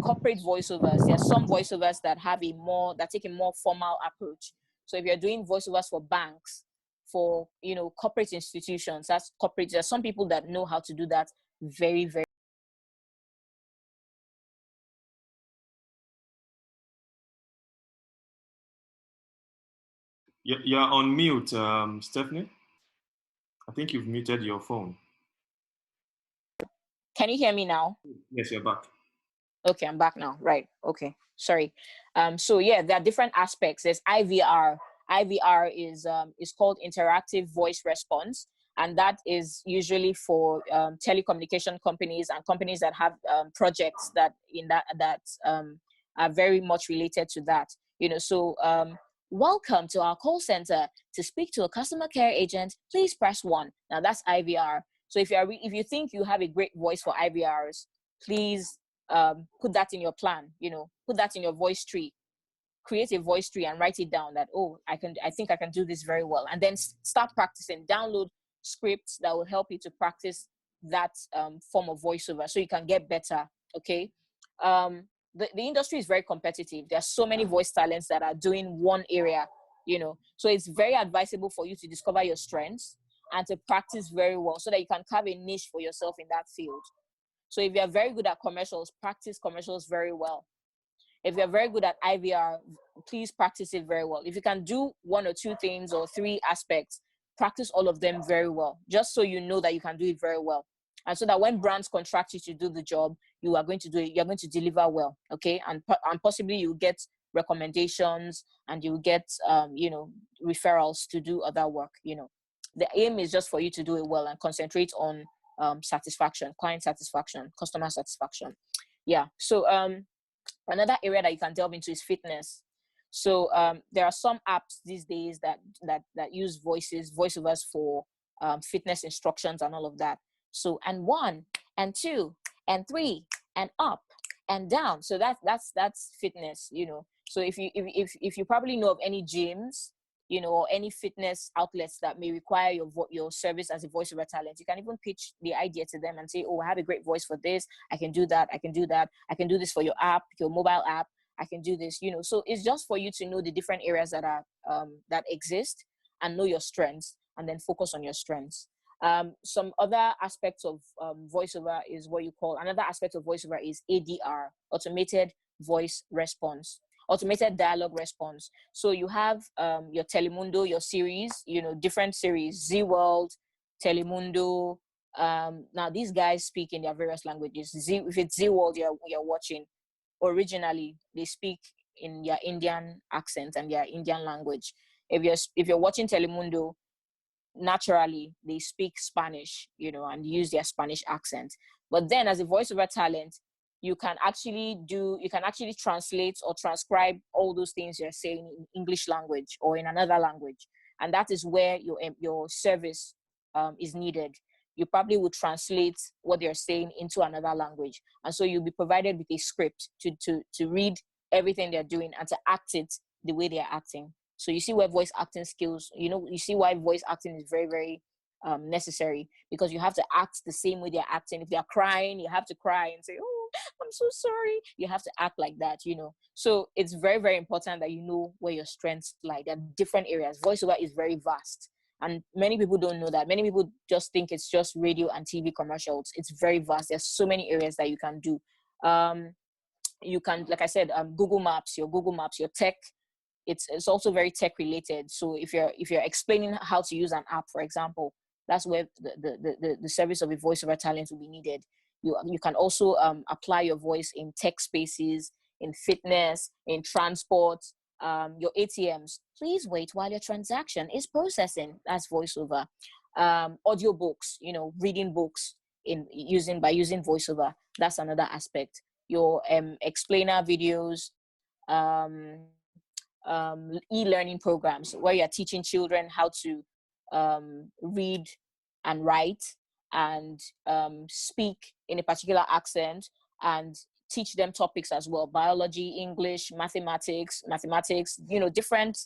Corporate voiceovers, there are some voiceovers that take a more formal approach. So if you're doing voiceovers for banks, for corporate institutions, that's corporate. There are some people that know how to do that very, very. You're on mute, Stephanie. I think you've muted your phone. Can you hear me now? Yes, you're back. Okay, I'm back now. Right. Okay. Sorry. So yeah, there are different aspects. There's IVR. IVR is called interactive voice response, and that is usually for telecommunication companies and companies that have projects that are very much related to that. So welcome to our call center. To speak to a customer care agent, please press 1. Now that's IVR. So if you think you have a great voice for IVRs, please put that in your plan, put that in your voice tree, create a voice tree and write it down that, oh, I think I can do this very well. And then start practicing, download scripts that will help you to practice that form of voiceover so you can get better. Okay. The industry is very competitive. There are so many voice talents that are doing one area, so it's very advisable for you to discover your strengths and to practice very well so that you can carve a niche for yourself in that field. So if you're very good at commercials, practice commercials very well. If you're very good at IVR, please practice it very well. If you can do 1 or 2 things or 3 aspects, practice all of them very well, just so you know that you can do it very well. And so that when brands contract you to do the job, you are going to do it, you're going to deliver well, okay? And possibly you get recommendations and you get, referrals to do other work, The aim is just for you to do it well and concentrate on satisfaction, client satisfaction, customer satisfaction. Yeah. So another area that you can delve into is fitness. So there are some apps these days that use voiceovers for fitness instructions and all of that. So and 1 and 2 and 3 and up and down. So that's fitness. So if you probably know of any gyms, or any fitness outlets that may require your service as a voiceover talent, you can even pitch the idea to them and say, oh, I have a great voice for this. I can do that. I can do that. I can do this for your app, your mobile app. I can do this, So it's just for you to know the different areas that are that exist and know your strengths and then focus on your strengths. Some other aspects of voiceover is what you call, another aspect of voiceover is ADR, automated voice response. Automated dialogue response. So you have your Telemundo, your series, different series, Z World, Telemundo. Now these guys speak in their various languages. If it's Z World you're watching, originally they speak in their Indian accent and their Indian language. If you're watching Telemundo, naturally they speak Spanish, and use their Spanish accent. But then as a voiceover talent, you can actually translate or transcribe all those things you're saying in English language or in another language. And that is where your service is needed. You probably would translate what they're saying into another language. And so you'll be provided with a script to read everything they're doing and to act it the way they're acting. So you see where voice acting skills, you see why voice acting is very, very necessary, because you have to act the same way they're acting. If they're crying, you have to cry and say, oh, I'm so sorry. You have to act like that, So it's very, very important that you know where your strengths lie. There are different areas. Voiceover is very vast. And many people don't know that. Many people just think it's just radio and TV commercials. It's very vast. There's so many areas that you can do. You can, like I said, Google Maps, your tech. It's also very tech related. So if you're explaining how to use an app, for example, that's where the service of a voiceover talent will be needed. You can also apply your voice in tech spaces, in fitness, in transport, your ATMs. Please wait while your transaction is processing. That's voiceover. Audiobooks, reading books by using voiceover. That's another aspect. Your explainer videos, e-learning programs where you're teaching children how to read and write and speak in a particular accent, and teach them topics as well: biology, English, mathematics, different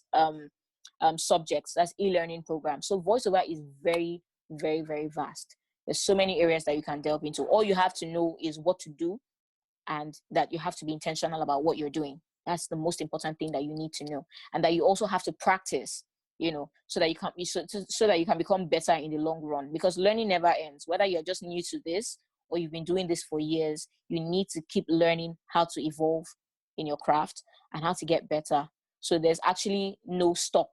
subjects. That's e-learning programs. So voiceover is very, very, very vast. There's so many areas that you can delve into. All you have to know is what to do, and that you have to be intentional about what you're doing. That's the most important thing that you need to know, and that you also have to practice, so that you can so that you can become better in the long run, because learning never ends. Whether you're just new to this or you've been doing this for years, you need to keep learning how to evolve in your craft and how to get better. So there's actually no stop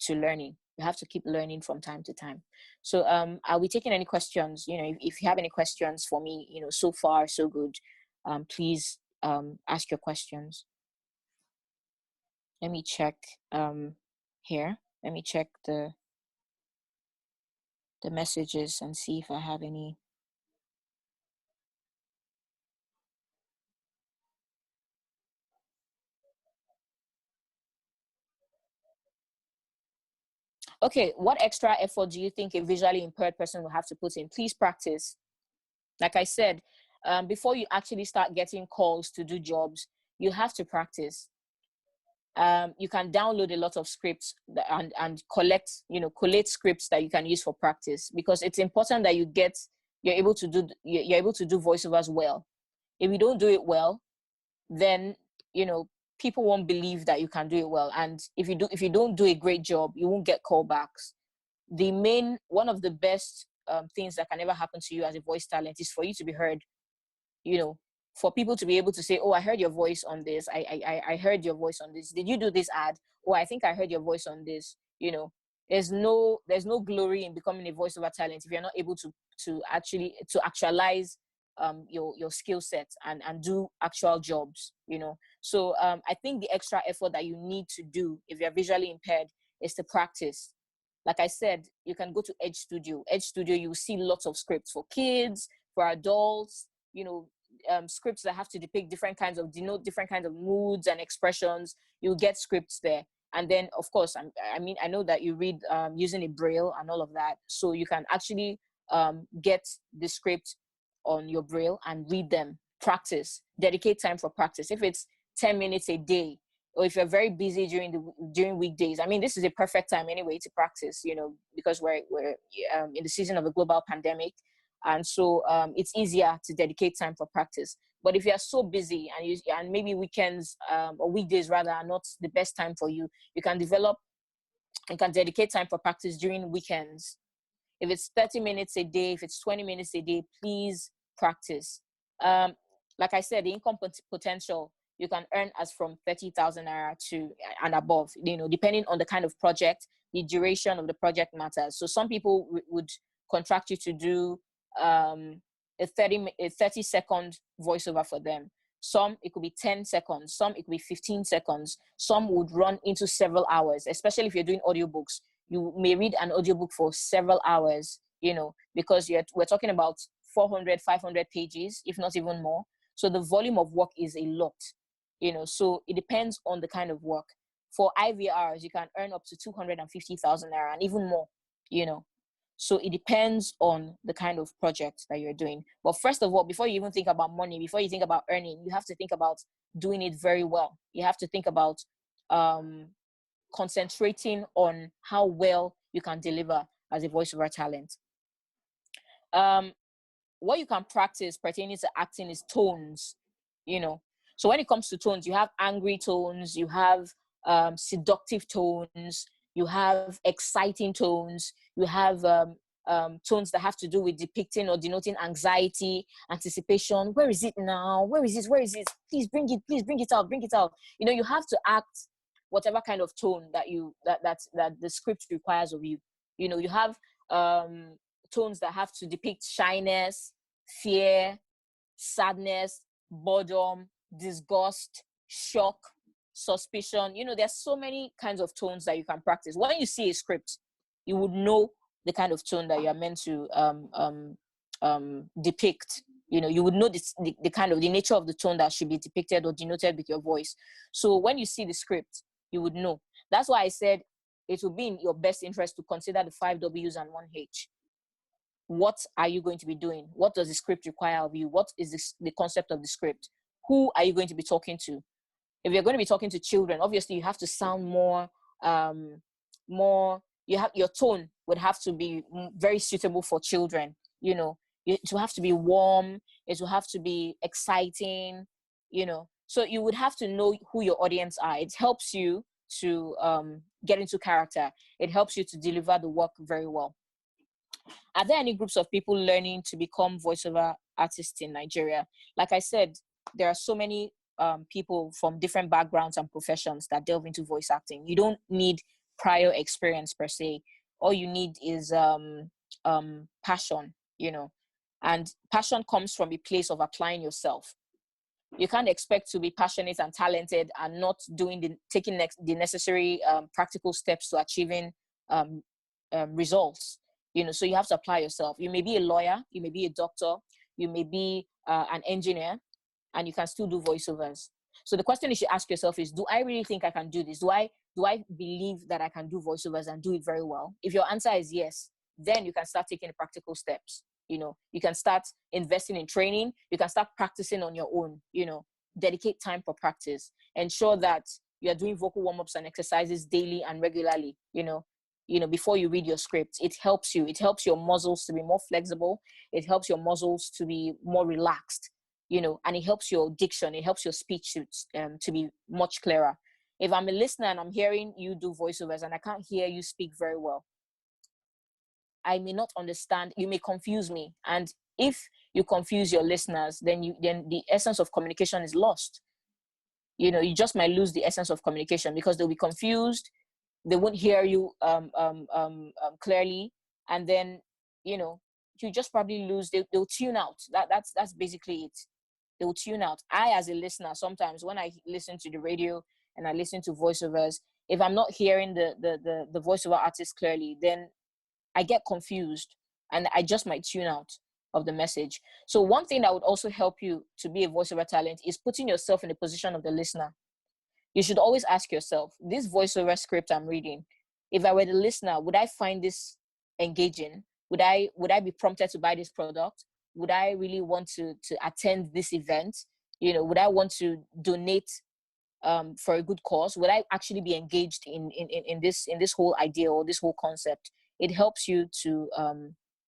to learning. You have to keep learning from time to time. So are we taking any questions? If you have any questions for me, so far so good. Please ask your questions. Let me check here. Let me check the messages and see if I have any. Okay, what extra effort do you think a visually impaired person will have to put in? Please practice. Like I said, before you actually start getting calls to do jobs, you have to practice. You can download a lot of scripts and collate scripts that you can use for practice, because it's important that you're able to do voiceovers well. If you don't do it well, then people won't believe that you can do it well. And if you don't do a great job, you won't get callbacks. One of the best things that can ever happen to you as a voice talent is for you to be heard. For people to be able to say, oh, I heard your voice on this. I heard your voice on this. Did you do this ad? Oh, I think I heard your voice on this. There's no glory in becoming a voiceover talent if you're not able to actualize your skill set and do actual jobs. So I think the extra effort that you need to do if you're visually impaired is to practice. Like I said, you can go to Edge Studio. Edge Studio, you will see lots of scripts for kids, for adults, scripts that have to denote different kinds of moods and expressions. You'll get scripts there. And then, of course, I know that you read using a braille and all of that. So you can actually get the script on your braille and read them. Practice. Dedicate time for practice. If it's 10 minutes a day, or if you're very busy during weekdays, this is a perfect time anyway to practice, because we're in the season of a global pandemic. And so it's easier to dedicate time for practice. But if you're so busy and maybe weekends or weekdays rather are not the best time for you, you can dedicate time for practice during weekends. If it's 30 minutes a day, if it's 20 minutes a day, please practice. Like I said, the income potential, you can earn as from 30,000 naira to and above, depending on the kind of project. The duration of the project matters. So some people would contract you to do a 30-second voiceover for them. Some, it could be 10 seconds. Some, it could be 15 seconds. Some would run into several hours, especially if you're doing audiobooks. You may read an audiobook for several hours, because we're talking about 400, 500 pages, if not even more. So the volume of work is a lot, so it depends on the kind of work. For IVRs, you can earn up to 250,000 naira and even more, So it depends on the kind of project that you're doing. But first of all, before you even think about money, before you think about earning, you have to think about doing it very well. You have to think about concentrating on how well you can deliver as a voiceover talent. What you can practice pertaining to acting is tones, So when it comes to tones, you have angry tones, you have seductive tones, you have exciting tones, you have tones that have to do with depicting or denoting anxiety, anticipation. Where is it now? Where is it? Where is it? Please bring it out, bring it out. You have to act whatever kind of tone that the script requires of you. You have tones that have to depict shyness, fear, sadness, boredom, disgust, shock, suspicion. There's so many kinds of tones that you can practice. When you see a script, you would know the kind of tone that you're meant to depict. You would know the nature of the tone that should be depicted or denoted with your voice. So when you see the script, you would know. That's why I said it would be in your best interest to consider the 5 W's and 1 H. What are you going to be doing? What does the script require of you? What is the concept of the script? Who are you going to be talking to? If you're going to be talking to children, obviously you have to sound more, your tone would have to be very suitable for children. It will have to be warm. It will have to be exciting, So you would have to know who your audience are. It helps you to get into character. It helps you to deliver the work very well. Are there any groups of people learning to become voiceover artists in Nigeria? Like I said, there are so many people from different backgrounds and professions that delve into voice acting. You don't need prior experience per se. All you need is passion, you know, and passion comes from a place of applying yourself. You can't expect to be passionate and talented and not taking the necessary practical steps to achieving um, results. You know, so you have to apply yourself. You may be a lawyer, you may be a doctor, you may be an engineer, and you can still do voiceovers. So the question you should ask yourself is, do I really think I can do this? Do I believe that I can do voiceovers and do it very well? If your answer is yes, then you can start taking the practical steps. You know, you can start investing in training. You can start practicing on your own. You know, dedicate time for practice. Ensure that you're doing vocal warm-ups and exercises daily and regularly. You know, before you read your script. It helps you. It helps your muscles to be more flexible. It helps your muscles to be more relaxed. You know, and it helps your diction. It helps your speech to be much clearer. If I'm a listener and I'm hearing you do voiceovers and I can't hear you speak very well, I may not understand. You may confuse me. And if you confuse your listeners, then the essence of communication is lost. You know, you just might lose the essence of communication because they'll be confused. They won't hear you clearly. And then, you know, you just probably lose. They'll tune out. That's basically it. They'll tune out. I, as a listener, sometimes when I listen to the radio and I listen to voiceovers, if I'm not hearing the voiceover artist clearly, then I get confused and I just might tune out of the message. So one thing that would also help you to be a voiceover talent is putting yourself in the position of the listener. You should always ask yourself, this voiceover script I'm reading, if I were the listener, would I find this engaging? Would I be prompted to buy this product? Would I really want to attend this event? You know, would I want to donate for a good cause? Would I actually be engaged in this whole idea or this whole concept? It helps you to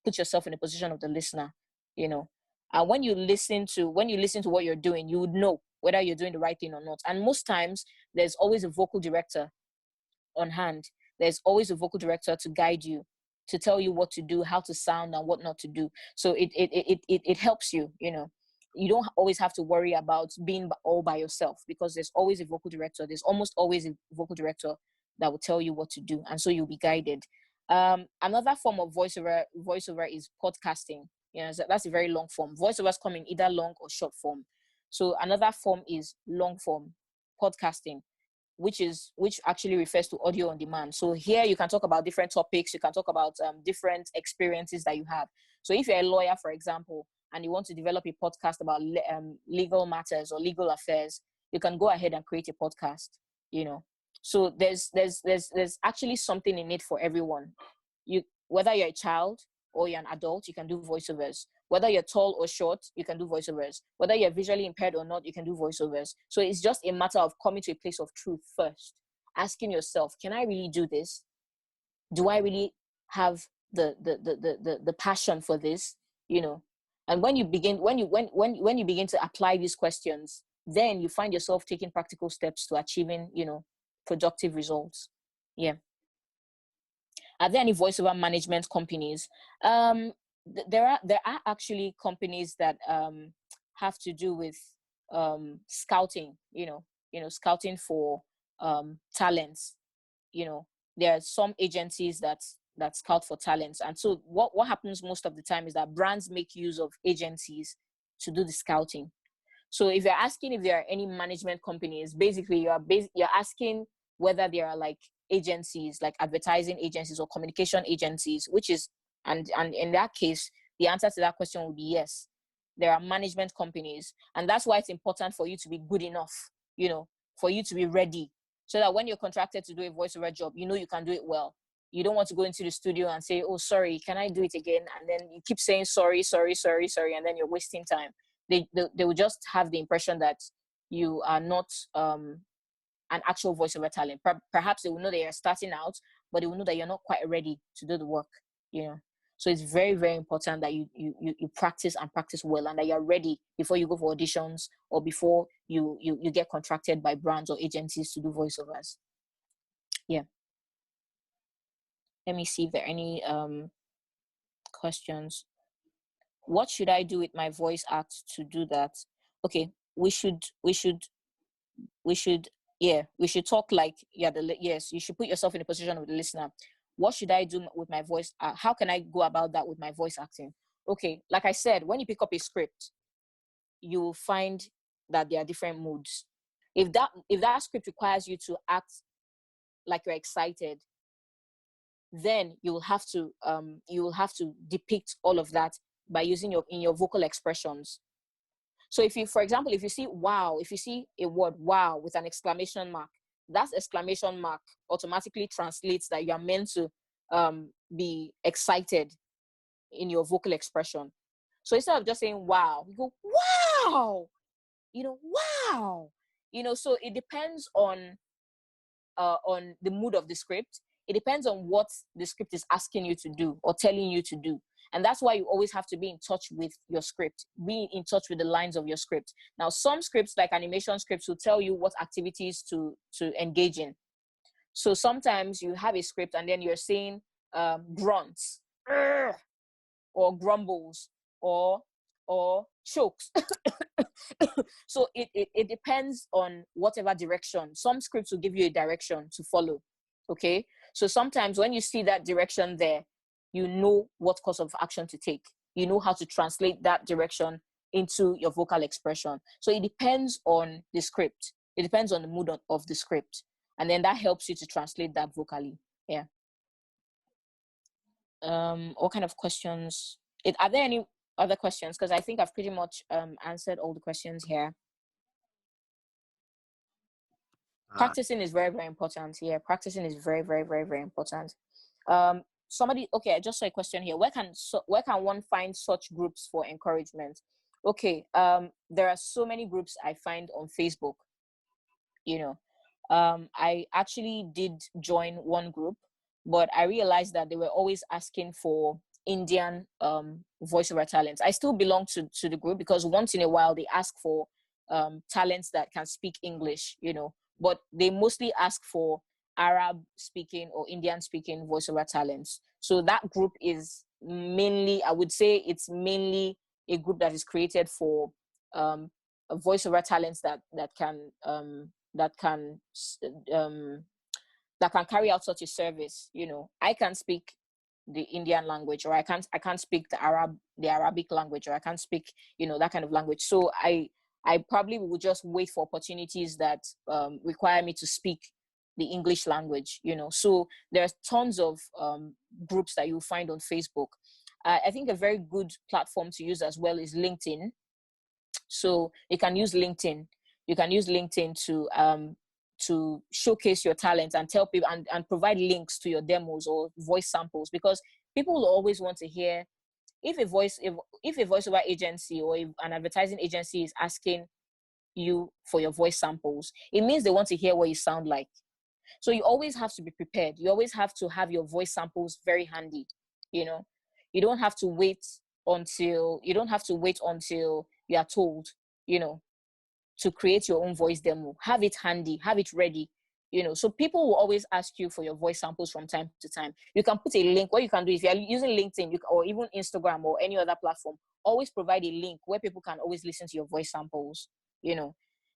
put yourself in the position of the listener, you know. And when you listen to what you're doing, you would know whether you're doing the right thing or not. And most times, there's always a vocal director on hand. There's always a vocal director to guide you, to tell you what to do, how to sound, and what not to do. So it helps you, you know. You don't always have to worry about being all by yourself because there's always a vocal director. There's almost always a vocal director that will tell you what to do, and so you'll be guided. Another form of voiceover is podcasting. You know, so that's a very long form. Voiceovers come in either long or short form. So another form is long form podcasting, which actually refers to audio on demand. So here you can talk about different topics. You can talk about different experiences that you have. So if you're a lawyer, for example, and you want to develop a podcast about legal matters or legal affairs, you can go ahead and create a podcast, you know. So there's actually something in it for everyone. Whether you're a child or you're an adult, you can do voiceovers. Whether you're tall or short, you can do voiceovers. Whether you're visually impaired or not, you can do voiceovers. So it's just a matter of coming to a place of truth first, asking yourself, can I really do this? Do I really have the passion for this? You know, and when you begin to apply these questions, then you find yourself taking practical steps to achieving, you know, productive results. Yeah. Are there any voiceover management companies? There are actually companies that have to do with scouting. Scouting for talents. You know, there are some agencies that scout for talents, and so what happens most of the time is that brands make use of agencies to do the scouting. So if you're asking if there are any management companies, basically you're asking whether there are like agencies, like advertising agencies or communication agencies, and in that case, the answer to that question would be yes. There are management companies, and that's why it's important for you to be good enough, you know, for you to be ready, so that when you're contracted to do a voiceover job, you know you can do it well. You don't want to go into the studio and say, "Oh, sorry, can I do it again?" And then you keep saying sorry, and then you're wasting time. They will just have the impression that you are not an actual voiceover talent. Perhaps they will know that you're starting out, but they will know that you're not quite ready to do the work, you know. So it's very, very important that you practice and practice well, and that you're ready before you go for auditions or before you get contracted by brands or agencies to do voiceovers. Yeah. Let me see if there are any questions. What should I do with my voice act to do that? Okay, we should Yeah, we should talk like, yes, you should put yourself in the position of the listener. What should I do with my voice? How can I go about that with my voice acting? Okay, like I said, when you pick up a script, you will find that there are different moods. If that script requires you to act like you're excited, then you will have to depict all of that by using your vocal expressions. So if you, for example, if you see a word wow with an exclamation mark, that exclamation mark automatically translates that you are meant to be excited in your vocal expression. So instead of just saying wow, you go wow, wow. So it depends on the mood of the script. It depends on what the script is asking you to do or telling you to do. And that's why you always have to be in touch with your script, be in touch with the lines of your script. Now, some scripts, like animation scripts, will tell you what activities to engage in. So sometimes you have a script and then you're saying grunts or grumbles or chokes. So it depends on whatever direction. Some scripts will give you a direction to follow. Okay. So sometimes when you see that direction there, you know what course of action to take. You know how to translate that direction into your vocal expression. So it depends on the script. It depends on the mood of the script. And then that helps you to translate that vocally. Yeah. What kind of questions? Are there any other questions? Because I think I've pretty much answered all the questions here. Practicing is very, very important. Yeah, practicing is very, very, very, very important. Okay, I just saw a question here. Where can one find such groups for encouragement? Okay, there are so many groups I find on Facebook. I actually did join one group, but I realized that they were always asking for Indian voiceover talents. I still belong to the group because once in a while they ask for talents that can speak English, but they mostly ask for Arab speaking or Indian speaking voiceover talents. So that group is mainly, I would say it's mainly a group that is created for voiceover talents that can carry out such a service. I can speak the Indian language, or I can't speak the Arabic language, or I can't speak that kind of language. So I probably would just wait for opportunities that require me to speak the English language. So there's tons of groups that you'll find on Facebook. I think a very good platform to use as well is LinkedIn. So you can use LinkedIn. You can use LinkedIn to showcase your talents and tell people and provide links to your demos or voice samples, because people will always want to hear if a voiceover agency or if an advertising agency is asking you for your voice samples, it means they want to hear what you sound like. So you always have to be prepared. You always have to have your voice samples very handy. You don't have to wait until you are told, to create your own voice demo. Have it handy, have it ready. So people will always ask you for your voice samples from time to time. You can put a link. What you can do, if you're using LinkedIn or even Instagram or any other platform, always provide a link where people can always listen to your voice samples,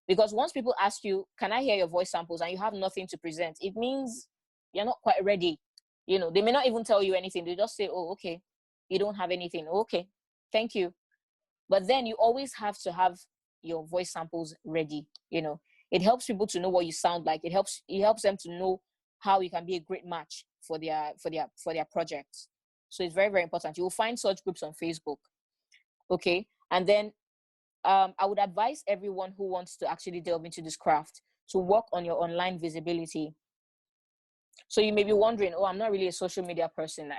because once people ask you, can I hear your voice samples, and you have nothing to present, it means you're not quite ready. They may not even tell you anything. They just say, oh, okay, you don't have anything. Okay, thank you. But then you always have to have your voice samples ready. It helps people to know what you sound like. It helps them to know how you can be a great match for their projects. So it's very, very important. You will find such groups on Facebook. Okay. And then I would advise everyone who wants to actually delve into this craft to work on your online visibility. So you may be wondering, oh, I'm not really a social media person.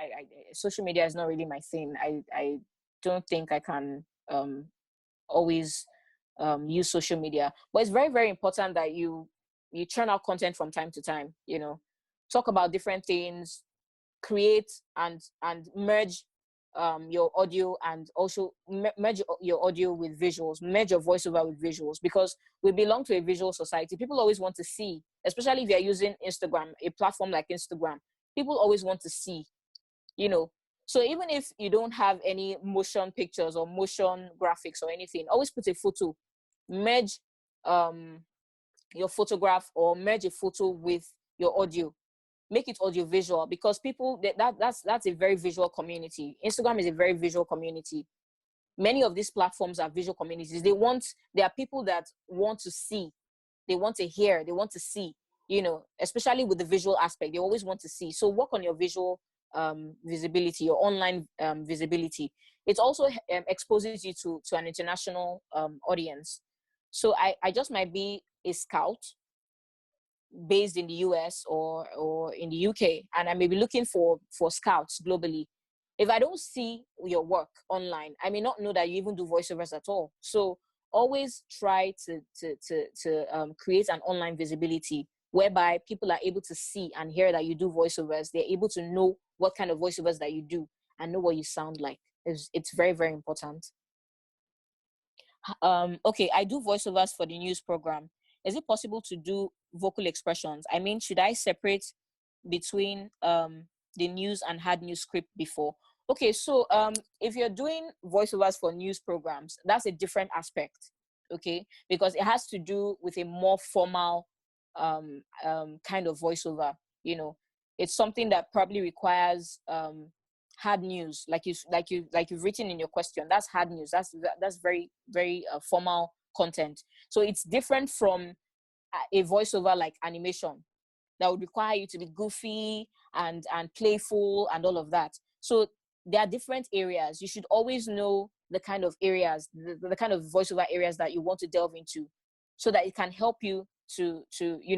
Social media is not really my thing. I don't think I can always use social media. But it's very, very important that you churn out content from time to time. Talk about different things, create and merge your audio, and also merge your audio with visuals, merge your voiceover with visuals, because we belong to a visual society. People always want to see, especially if you're using Instagram, a platform like Instagram. People always want to see, So even if you don't have any motion pictures or motion graphics or anything, always put a photo, merge your photograph or merge a photo with your audio. Make it audio visual, because people that's a very visual community. Instagram is a very visual community. Many of these platforms are visual communities. There are people that want to see, they want to hear, they want to see, especially with the visual aspect, they always want to see. So work on your visual visibility, your online visibility. It also exposes you to an international audience. So I just might be a scout based in the US or in the UK, and I may be looking for scouts globally. If I don't see your work online, I may not know that you even do voiceovers at all. So always try to create an online visibility whereby people are able to see and hear that you do voiceovers. They're able to know what kind of voiceovers that you do and know what you sound like. It's very, very important. Okay, I do voiceovers for the news program. Is it possible to do vocal expressions? I mean, should I separate between the news and hard news script before? Okay, so if you're doing voiceovers for news programs, that's a different aspect, okay? Because it has to do with a more formal kind of voiceover. It's something that probably requires hard news, like you've written in your question. That's hard news. That's very, very formal content. So it's different from a voiceover like animation that would require you to be goofy and playful and all of that. So there are different areas. You should always know the kind of areas, the kind of voiceover areas that you want to delve into, so that it can help you to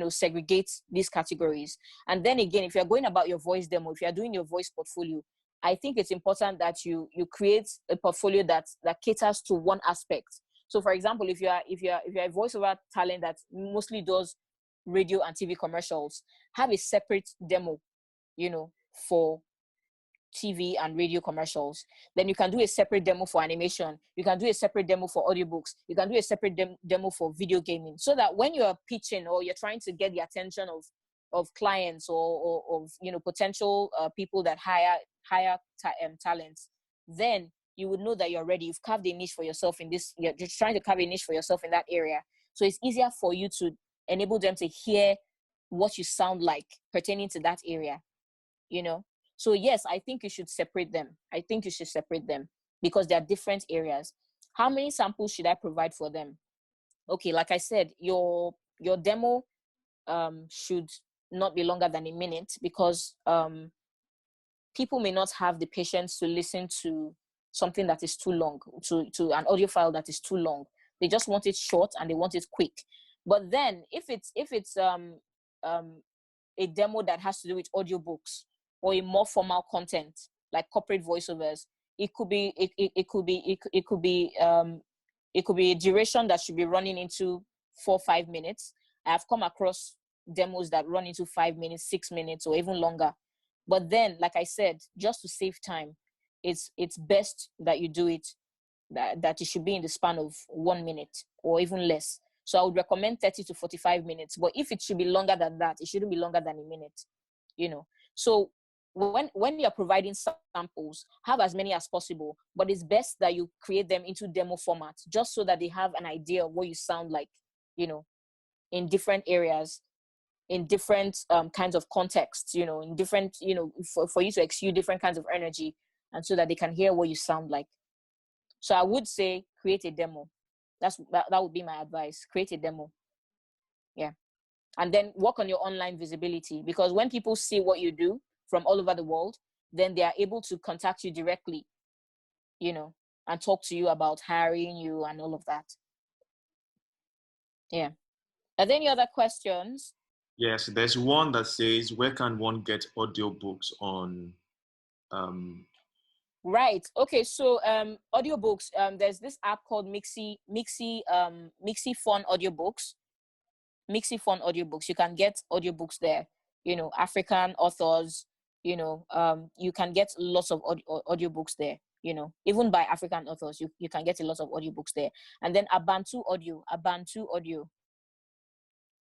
segregate these categories. And then again, if you're going about your voice demo, if you're doing your voice portfolio, I think it's important that you create a portfolio that caters to one aspect. So for example, if you're a voiceover talent that mostly does radio and TV commercials, have a separate demo, for TV and radio commercials. Then you can do a separate demo for animation. You can do a separate demo for audiobooks. You can do a separate demo for video gaming, so that when you're pitching or you're trying to get the attention of clients or of potential people that hire talents, then you would know that you're ready. You've carved a niche for yourself in this. You're just trying to carve a niche for yourself in that area. So it's easier for you to enable them to hear what you sound like pertaining to that area, So yes, I think you should separate them. Because they are different areas. How many samples should I provide for them? Okay, like I said, your demo should not be longer than a minute, because people may not have the patience to listen to something that is too long, to an audio file that is too long. They just want it short and they want it quick. But then if it's a demo that has to do with audiobooks or a more formal content like corporate voiceovers, it could be a duration that should be running into 4 or 5 minutes. I have come across demos that run into 5 minutes, 6 minutes, or even longer. But then, like I said, just to save time, it's best that you do it, that it should be in the span of 1 minute or even less. So I would recommend 30 to 45 minutes. But if it should be longer than that, it shouldn't be longer than a minute, So when you're providing samples, have as many as possible, but it's best that you create them into demo format, just so that they have an idea of what you sound like, in different areas, in different kinds of contexts, in different, for you to exude different kinds of energy, and so that they can hear what you sound like. So I would say create a demo. That would be my advice. Create a demo. Yeah. And then work on your online visibility, because when people see what you do from all over the world, then they are able to contact you directly, and talk to you about hiring you and all of that. Yeah. Are there any other questions? Yes, there's one that says, where can one get audiobooks on? Right. Okay. So audiobooks. There's this app called Mixi Phone Audiobooks. Mixi Phone Audiobooks. You can get audiobooks there. African authors. You can get lots of audiobooks there. Even by African authors, you can get a lot of audiobooks there. And then Abantu Audio.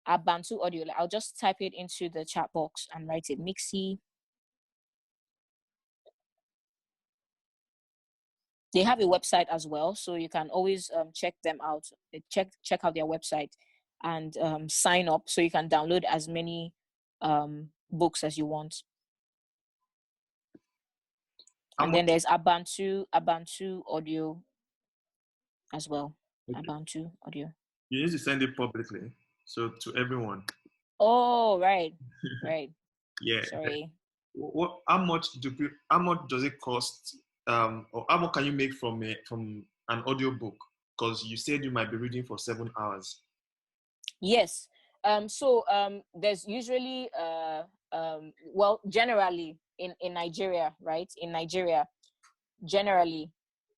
I'll just type it into the chat box and write it. Mixi. They have a website as well, so you can always check them out. Check out their website, and sign up so you can download as many books as you want. And then there's Abantu audio as well. Okay. Abantu audio. You need to send it publicly, so to everyone. Oh, right. Yeah. Sorry. How much does it cost? Or how much can you make from an audio book? Because you said you might be reading for 7 hours. Yes. So there's usually well, generally in Nigeria, right? In Nigeria, generally,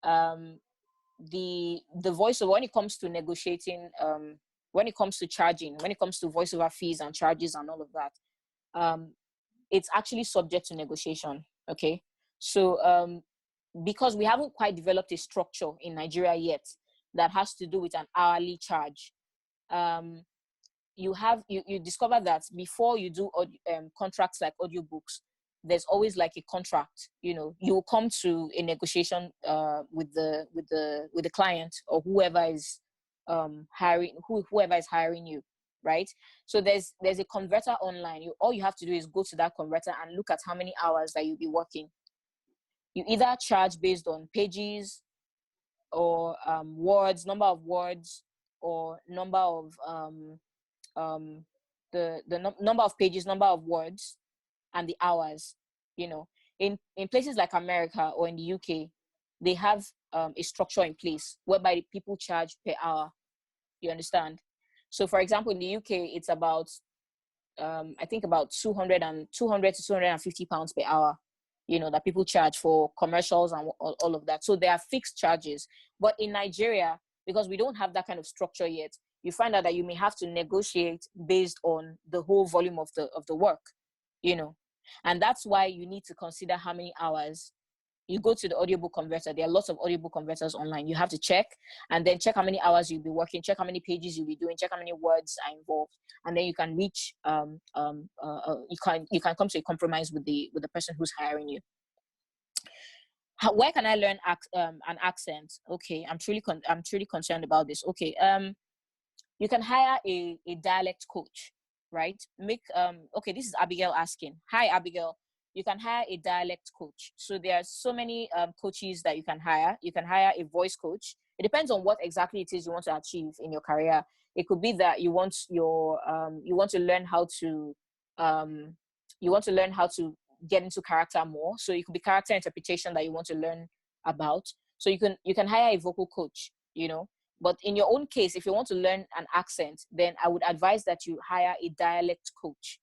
the voiceover, when it comes to negotiating, when it comes to charging, when it comes to voiceover fees and charges and all of that, it's actually subject to negotiation. Okay. So because we haven't quite developed a structure in Nigeria yet that has to do with an hourly charge, you discover that before you do contracts like audiobooks, there's always like a contract. You will come to a negotiation with the client or whoever is whoever is hiring you, right? So there's a converter online. All you have to do is go to that converter and look at how many hours that you'll be working. You either charge based on pages or words, number of words, or number of number of pages, number of words, and the hours. In places like America or in the UK, they have a structure in place whereby the people charge per hour. You understand? So, for example, in the UK, it's about I think about 200 to 250 pounds per hour, that people charge for commercials and all of that. So there are fixed charges. But in Nigeria, because we don't have that kind of structure yet, you find out that you may have to negotiate based on the whole volume of the work, and that's why you need to consider how many hours. You go to the audiobook converter. There are lots of audiobook converters online. You have to check, and then check how many hours you'll be working, check how many pages you'll be doing, check how many words are involved, and then you can reach you can come to a compromise with the person who's hiring you. Where can I learn an accent? Okay, I'm truly concerned about this. Okay, you can hire a dialect coach, right? Okay, this is Abigail asking. Hi, Abigail. You can hire a dialect coach. So there are so many coaches that you can hire. You can hire a voice coach. It depends on what exactly it is you want to achieve in your career. It could be that you want to learn how to get into character more. So it could be character interpretation that you want to learn about. So you can hire a vocal coach, But in your own case, if you want to learn an accent, then I would advise that you hire a dialect coach.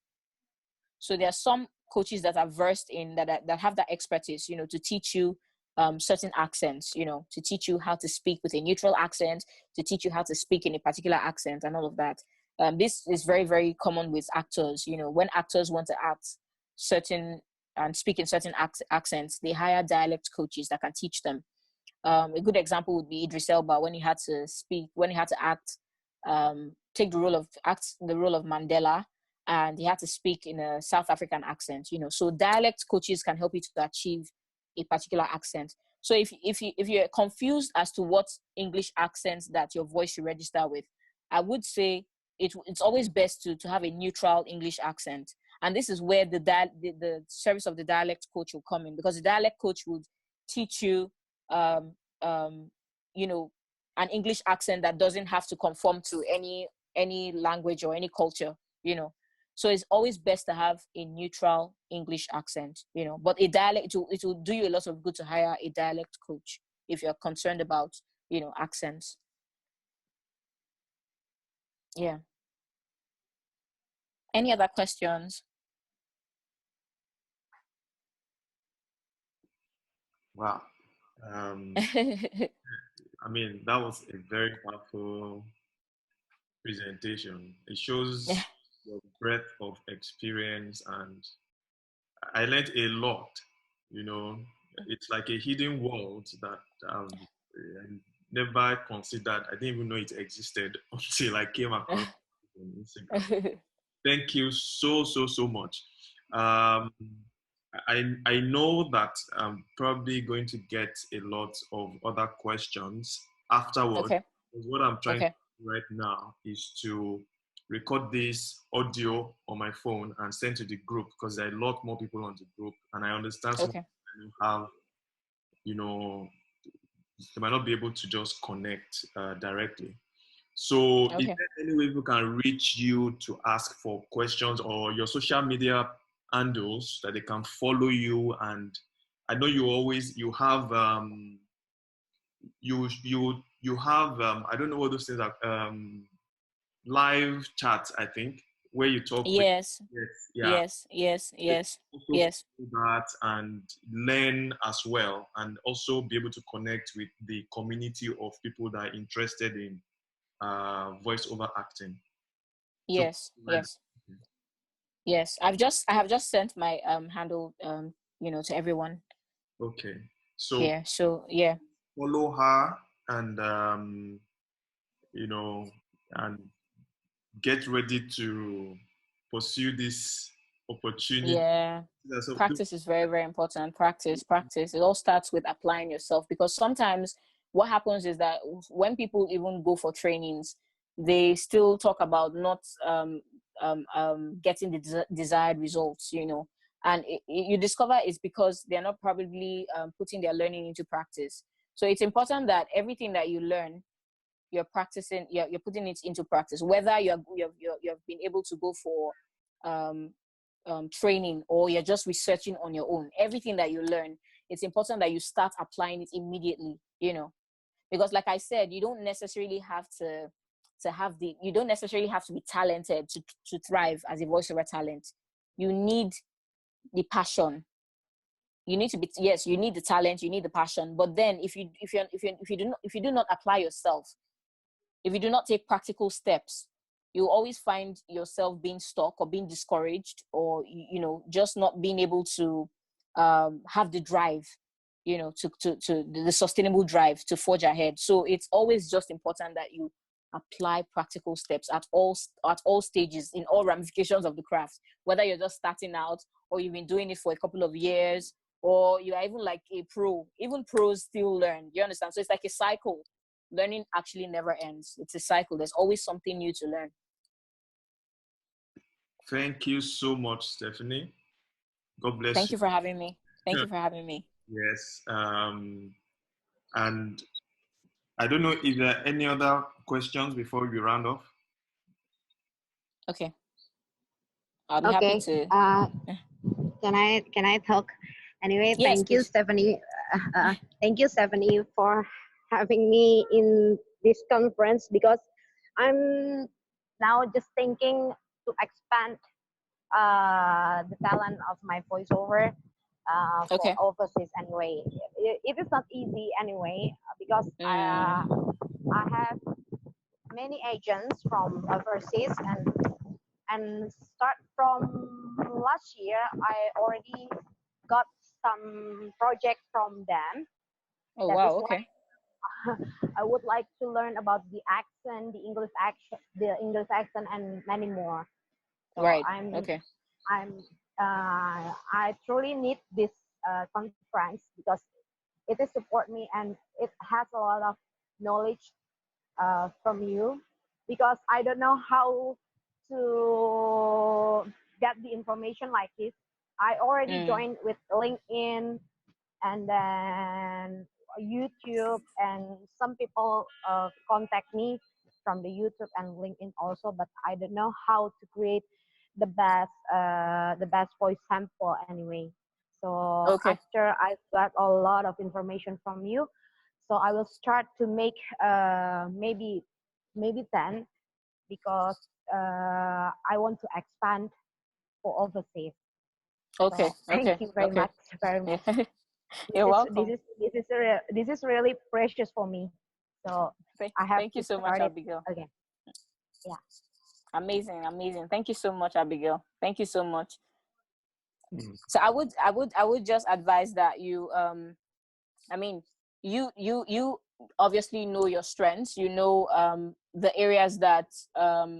So there are some coaches that are versed in that have that expertise, to teach you certain accents, to teach you how to speak with a neutral accent, to teach you how to speak in a particular accent and all of that. This is very, very common with actors. When actors want to act certain and speak in certain accents, they hire dialect coaches that can teach them. A good example would be Idris Elba when he had to act, take the role of Mandela, and he had to speak in a South African accent. So dialect coaches can help you to achieve a particular accent. So if you're confused as to what English accents that your voice should register with, I would say it's always best to have a neutral English accent. And this is where the service of the dialect coach will come in, because the dialect coach would teach you an English accent that doesn't have to conform to any language or any culture, So it's always best to have a neutral English accent, But a dialect, it will do you a lot of good to hire a dialect coach if you're concerned about, accents. Yeah. Any other questions? Wow. I mean, that was a very powerful presentation. It shows your breadth of experience, and I learned a lot. It's like a hidden world that I never considered. I didn't even know it existed until I came across it on Instagram. Thank you so much. I know that I'm probably going to get a lot of other questions afterwards. Okay. What I'm trying to Okay. do right now is to record this audio on my phone and send to the group, because there are a lot more people on the group, and I understand some of Okay. them have, you know, they might not be able to just connect directly. So is Okay. there any way people can reach you to ask for questions, or your social media handles that they can follow you? And I know you have you have I don't know what those things are, live chats, I think, where you talk with, Yes. yes, yeah, Yes. Yes. they Yes. also Yes. follow that and learn as well, and also be able to connect with the community of people that are interested in voiceover acting. So Yes. Yes. Yes. I have just sent my handle to everyone okay, so here. So yeah. follow her, and you know, and get ready to pursue this opportunity. Yeah. So Practice is very, very important. Practice. It all starts with applying yourself, because sometimes what happens is that when people even go for trainings, they still talk about not getting the desired results, and you discover it's because they're not probably putting their learning into practice. So it's important that everything that you learn, you're practicing, you're putting it into practice, whether you've been able to go for um, training, or you're just researching on your own. Everything that you learn, it's important that you start applying it immediately, because like I said, you don't necessarily have you don't necessarily have to be talented to thrive as a voiceover talent. You need the passion. You need to be, yes, you need the talent, you need the passion, but then if you do not apply yourself, if you do not take practical steps, you always find yourself being stuck or being discouraged, or just not being able to have the drive, to the sustainable drive to forge ahead. So it's always just important that you apply practical steps at all stages, in all ramifications of the craft, whether you're just starting out, or you've been doing it for a couple of years, or you are even like a pro. Even pros still learn, you understand? So it's like a cycle. Learning actually never ends. It's a cycle. There's always something new to learn. thank you so much, Stephanie. God bless Thank you. you for having me. Thank you for having me. Yes. And I don't know if there are any other questions before we round off. Okay. I'll be happy Okay. to. Can I talk? Anyway, Yes, please. Thank you, Stephanie, for having me in this conference, because I'm now just thinking to expand the talent of my voiceover for Okay. overseas. Anyway, it is not easy anyway, because Mm, I have many agents from overseas, and start from last year I already got some project from them. oh, That is wow. why Okay. I would like to learn about the accent, the English accent, and many more. So Right. Okay. I truly need this conference, because it is support me, and it has a lot of knowledge from you, because I don't know how to get the information like this. I already Mm, joined with LinkedIn, and then YouTube, and some people contact me from the YouTube and LinkedIn also, but I don't know how to create the best voice sample anyway. So okay. after I got a lot of information from you, so I will start to make maybe 10, because I want to expand for overseas. Okay. So thank Okay. you very Okay. much, very Yeah. much. You're welcome. This is really precious for me. So I have Thank you to so much, start it Abigail. again. Yeah. Amazing. Amazing. Thank you so much, Abigail. Thank you so much. Mm. So I would just advise that I mean, you obviously know your strengths. You know the areas that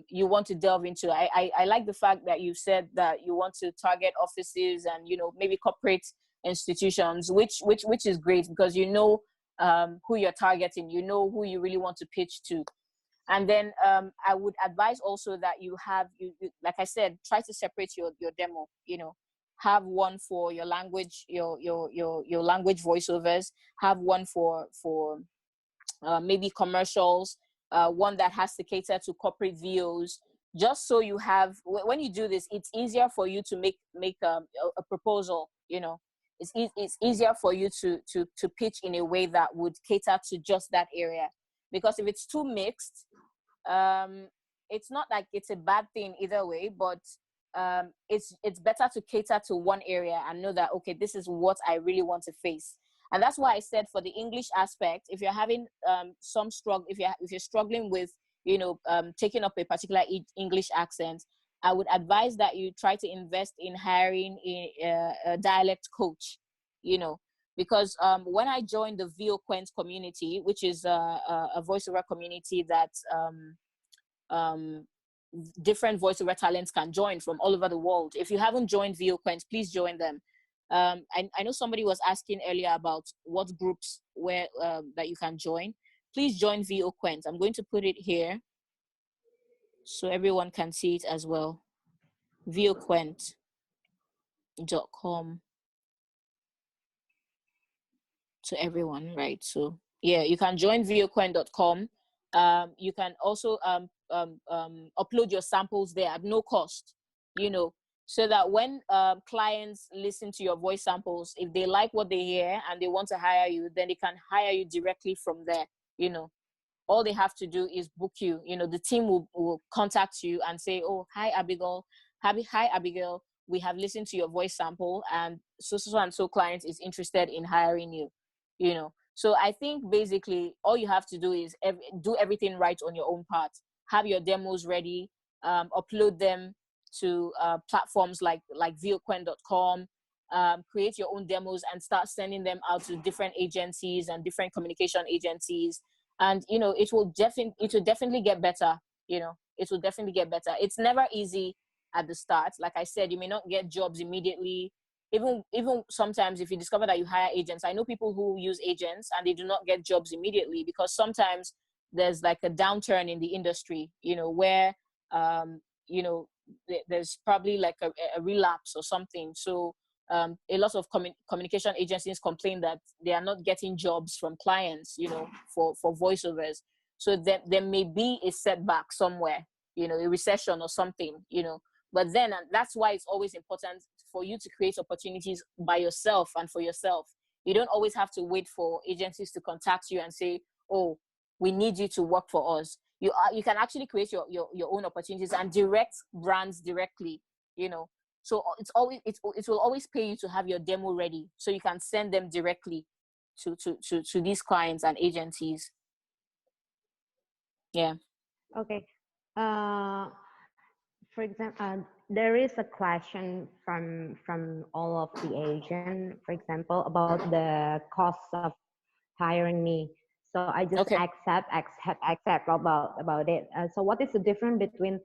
you want to delve into. I like the fact that you said that you want to target offices and maybe corporate institutions, which is great, because who you're targeting. You know who you really want to pitch to. And then I would advise also that you have, like I said, try to separate your demo, have one for your language, your language voiceovers, have one for maybe commercials, one that has to cater to corporate VOs, just so you have, when you do this, it's easier for you to make a proposal. It's easier for you to pitch in a way that would cater to just that area. Because if it's too mixed, it's not like it's a bad thing either way, but it's better to cater to one area and know that, okay, this is what I really want to face. And that's why I said, for the English aspect, if you're having some struggle, if you're struggling with taking up a particular English accent, I would advise that you try to invest in hiring a dialect coach, because when I joined the VOQuent community, which is a voiceover community that different voiceover talents can join from all over the world. If you haven't joined VOQuent, please join them. I know somebody was asking earlier about what groups where that you can join. Please join VOQuent. I'm going to put it here so everyone can see it as well. VOQuent.com to everyone, right? So yeah, you can join VOQuent.com. You can also upload your samples there at no cost, so that when clients listen to your voice samples, if they like what they hear and they want to hire you, then they can hire you directly from there. All they have to do is book you. The team will contact you and say, oh, hi Abigail, we have listened to your voice sample, and so and so client is interested in hiring you. So I think basically all you have to do is do everything right on your own part. Have your demos ready, upload them to platforms like VOQuent.com, create your own demos and start sending them out to different agencies and different communication agencies. And it will definitely get better. It will definitely get better. It's never easy at the start. Like I said, you may not get jobs immediately. Even sometimes if you discover that you hire agents, I know people who use agents and they do not get jobs immediately, because sometimes there's like a downturn in the industry, where there's probably like a relapse or something. So a lot of communication agencies complain that they are not getting jobs from clients, for voiceovers. So there may be a setback somewhere, a recession or something, but then that's why it's always important for you to create opportunities by yourself and for yourself. You don't always have to wait for agencies to contact you and say, oh, we need you to work for us. You can actually create your own opportunities and direct brands directly, So it will always pay you to have your demo ready, so you can send them directly to these clients and agencies. Yeah. Okay. For example, there is a question from all of the agents, for example, about the cost of hiring me. So I just accept about it. So what is the difference between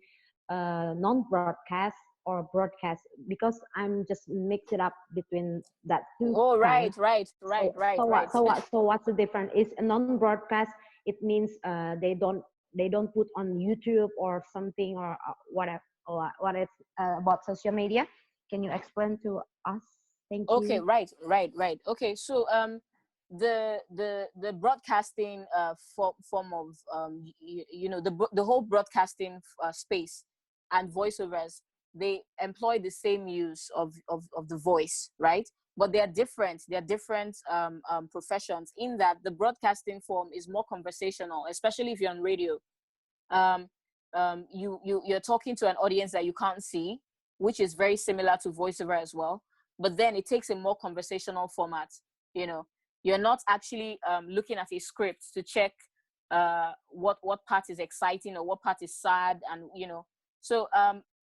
non-broadcast or broadcast? Because I'm just mix it up between that two. Oh, right. So what's the difference? Is a non-broadcast? It means they don't put on YouTube or something, or whatever. What it's about social media. Can you explain to us? Thank you. Okay, right. Okay, so the broadcasting form of the whole broadcasting space and voiceovers, they employ the same use of the voice, right? But they are different. They are different professions, in that the broadcasting form is more conversational, especially if you're on radio. You're talking to an audience that you can't see, which is very similar to voiceover as well. But then it takes a more conversational format. You're not actually looking at a script to check what part is exciting or what part is sad, and So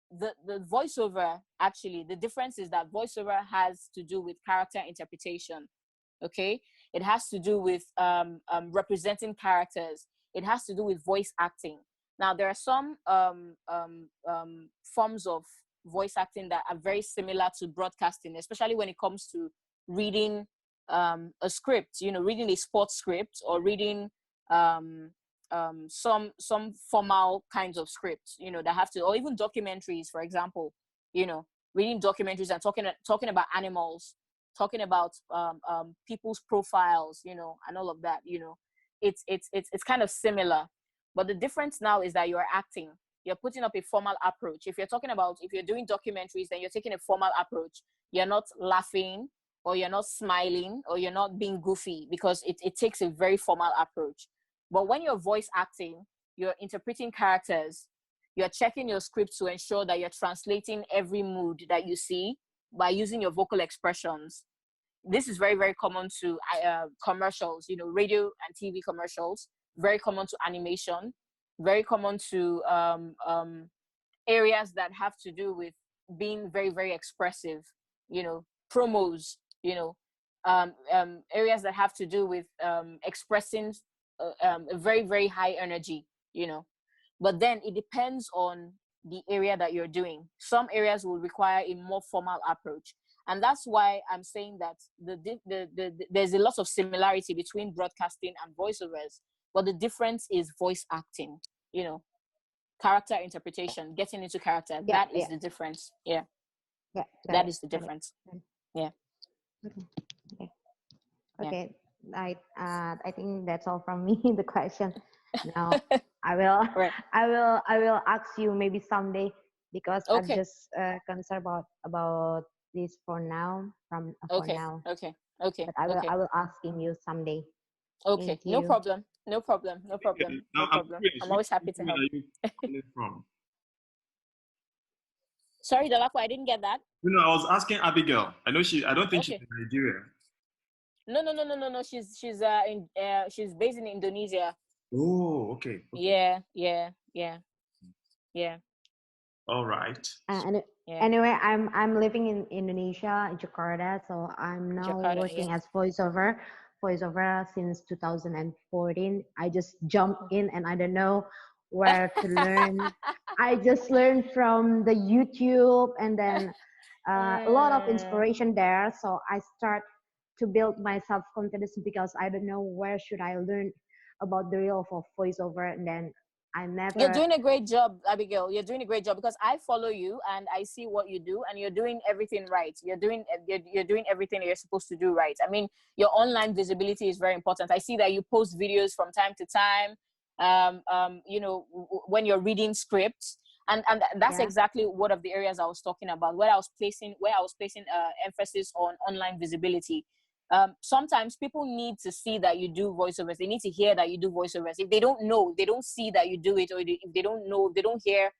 the voiceover, actually, the difference is that voiceover has to do with character interpretation. Okay, it has to do with representing characters. It has to do with voice acting. Now, there are some forms of voice acting that are very similar to broadcasting, especially when it comes to reading a script, reading a sports script, or reading some formal kinds of scripts, you know, that have to, or even documentaries, for example, you know, reading documentaries and talking about animals, talking about people's profiles, you know, and all of that, you know, it's kind of similar. But the difference now is that you're acting, you're putting up a formal approach. If you're doing documentaries, then you're taking a formal approach. You're not laughing, or you're not smiling, or you're not being goofy, because it takes a very formal approach. But when you're voice acting, you're interpreting characters, you're checking your script to ensure that you're translating every mood that you see by using your vocal expressions. This is very, very common to commercials, you know, radio and TV commercials, very common to animation, very common to areas that have to do with being very, very expressive, you know, promos, you know, areas that have to do with expressing a very, very high energy, you know. But then it depends on the area that you're doing. Some areas will require a more formal approach. And that's why I'm saying that there's a lot of similarity between broadcasting and voiceovers, but the difference is voice acting, you know, character interpretation, getting into character. Yeah, That is the difference. Yeah, yeah. that is the difference. Yeah. Okay. Okay. Yeah. Okay. I think that's all from me. The question. Now I will Right. I will ask you maybe someday, because I'm Okay. just concerned about this for now. For Okay. now, Okay. Okay. but Okay. I will asking you someday. Okay. Thank No you. problem. No problem. No problem. No Now, I'm problem. curious, I'm which always happy to country help. are you calling from? Sorry, Dalako, I didn't get that. You know, I was asking Abigail. I don't think she's Okay. in Nigeria. No. She's based in Indonesia. Oh, okay. Yeah. All right. And Yeah. anyway, I'm living in Indonesia, in Jakarta. So I'm now Jakarta. working Yeah. as voiceover since 2014. I just jumped in and I don't know where to learn. I just learned from the YouTube, and then a lot of Mm. inspiration there. So I start to build my self confidence, because I don't know where should I learn about the real of voiceover, and then I You're never. doing a great job, Abigail. You're doing a great job, because I follow you and I see what you do, and you're doing everything right. You're doing everything you're supposed to do right. I mean, your online visibility is very important. I see that you post videos from time to time. You know, when you're reading scripts, and that's Yeah. exactly one of the areas I was talking about, where I was placing emphasis on online visibility. Sometimes people need to see that you do voiceovers. They need to hear that you do voiceovers. If they don't know, they don't see that you do it, or if they don't know, they don't hear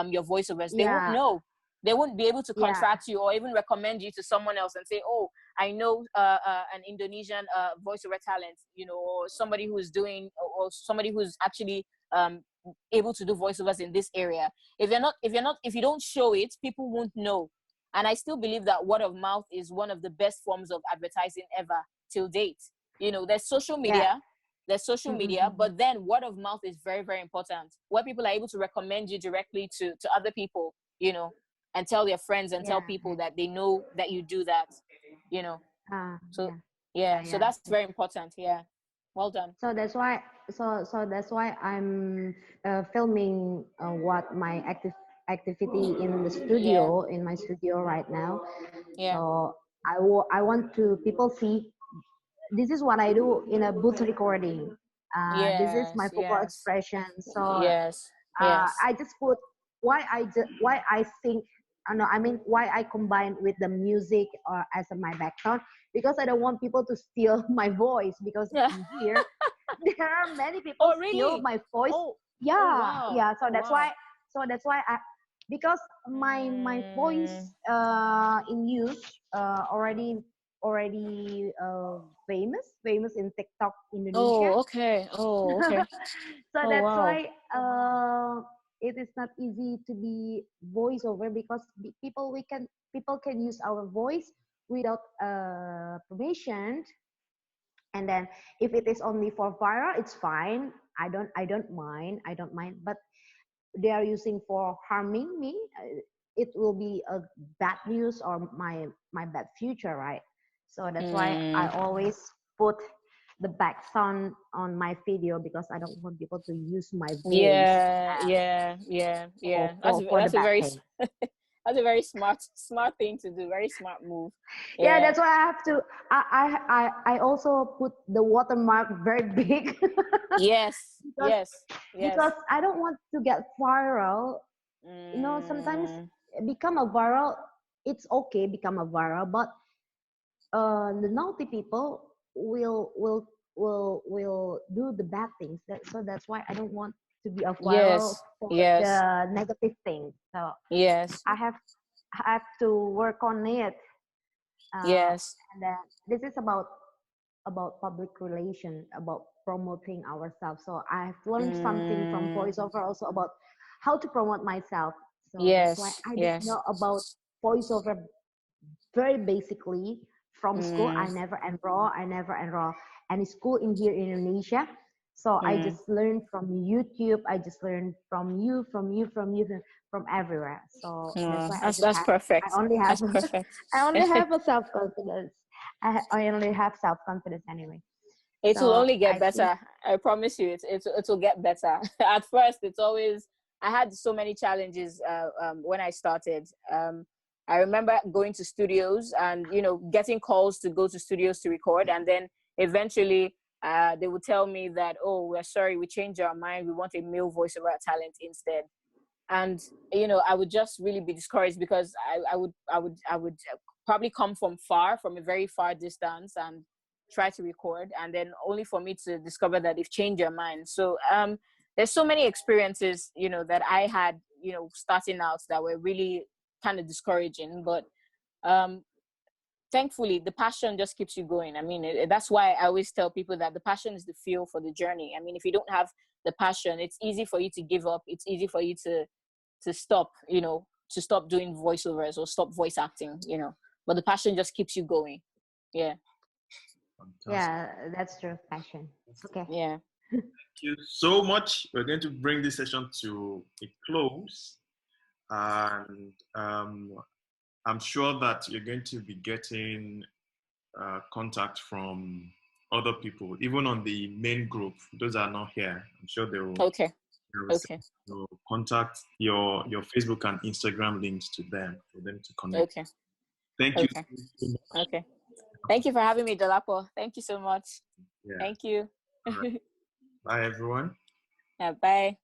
your voiceovers, they won't Yeah. know. They won't be able to Yeah. contract you or even recommend you to someone else and say, oh, I know an Indonesian voiceover talent, you know, or somebody who's doing, or somebody who's actually able to do voiceovers in this area. If you don't show it, people won't know. And I still believe that word of mouth is one of the best forms of advertising ever till date. You know, Yeah. there's social media, Mm-hmm. but then word of mouth is very, very important, where people are able to recommend you directly to other people, you know, and tell their friends and tell Yeah. people that they know that you do that, you know. So Yeah. yeah, Yeah. so Yeah. that's very important. Yeah. Well done. So that's why. So that's why I'm filming what my activity in the Yeah. studio, in my studio right now. Yeah. So I want to people see this is what I do in a booth recording. This is my Yes. vocal Yes. expression. So Yes. Yes. I just put why I think. No, I mean why I combine with the music or as my background, because I don't want people to steal my voice, because Yeah. in here there are many people Oh, steal really? my voice. Oh. Oh, Yeah, wow. yeah. So Oh, that's wow. why. I, because my Mm. voice in use already famous in TikTok Indonesia. Oh, okay. Oh, okay. So Oh, that's wow. why it is not easy to be voiceover, because people can use our voice without permission. And then if it is only for viral, it's fine. I don't mind. But they are using for harming me, it will be a bad news, or my bad future, right? So that's why I Mm. always put the background on my video because I don't want people to use my voice Yeah, yeah, yeah, yeah. for the That's a bad very thing. that's a very smart thing to do. Very smart move. Yeah, Yeah. that's why I have to. I also put the watermark very big Yes. because Yes. because Yes. I don't want to get viral. You know, sometimes Mm, become a viral. It's okay, become a viral, but the naughty people will do the bad things. So that's why I don't want to be a viral yes. for Yes. the negative thing. So Yes. I have I have to work on it. Uh, Yes. and then this is about public relation, about promoting ourselves. So I've learned something from Mm, voiceover also about how to promote myself. So that's why yes. I didn't Yes. know about voiceover very basically from school. Mm, I never enroll any school in here in Indonesia. So I mm. just learned from YouTube. I just learned from you, from everywhere. So that's why That's I perfect. only have That's perfect. I only have a self confidence. I only have self confidence anyway. It will So only get I think better. I promise you, it will get better. At first, it's always I had so many challenges when I started. I remember going to studios and getting calls to go to studios to record, and then eventually they would tell me that, oh, we're sorry, we changed our mind. We want a male voiceover talent instead. And I would just really be discouraged because I would probably come from a very far distance and try to record, and then only for me to discover that they've changed their mind. So there's so many experiences that I had starting out that were really kind of discouraging, but um thankfully the passion just keeps you going. I mean, that's why I always tell people that the passion is the fuel for the journey. I mean, if you don't have the passion, it's easy for you to give up. It's easy for you to stop, to stop doing voiceovers or stop voice acting, but the passion just keeps you going. Yeah. Fantastic. yeah, that's true. Passion. Okay. Yeah. Thank you so much. We're going to bring this session to a close. And I'm sure that you're going to be getting contact from other people, even on the main group. Those are not here. I'm sure Okay. they will send Okay. your contact, your Facebook and Instagram links to them for them to connect. Okay. Thank you Okay. so much. Okay. Thank you for having me, Dolapo. Thank you so much. Yeah. Thank you. All right. Bye, everyone. Yeah, bye.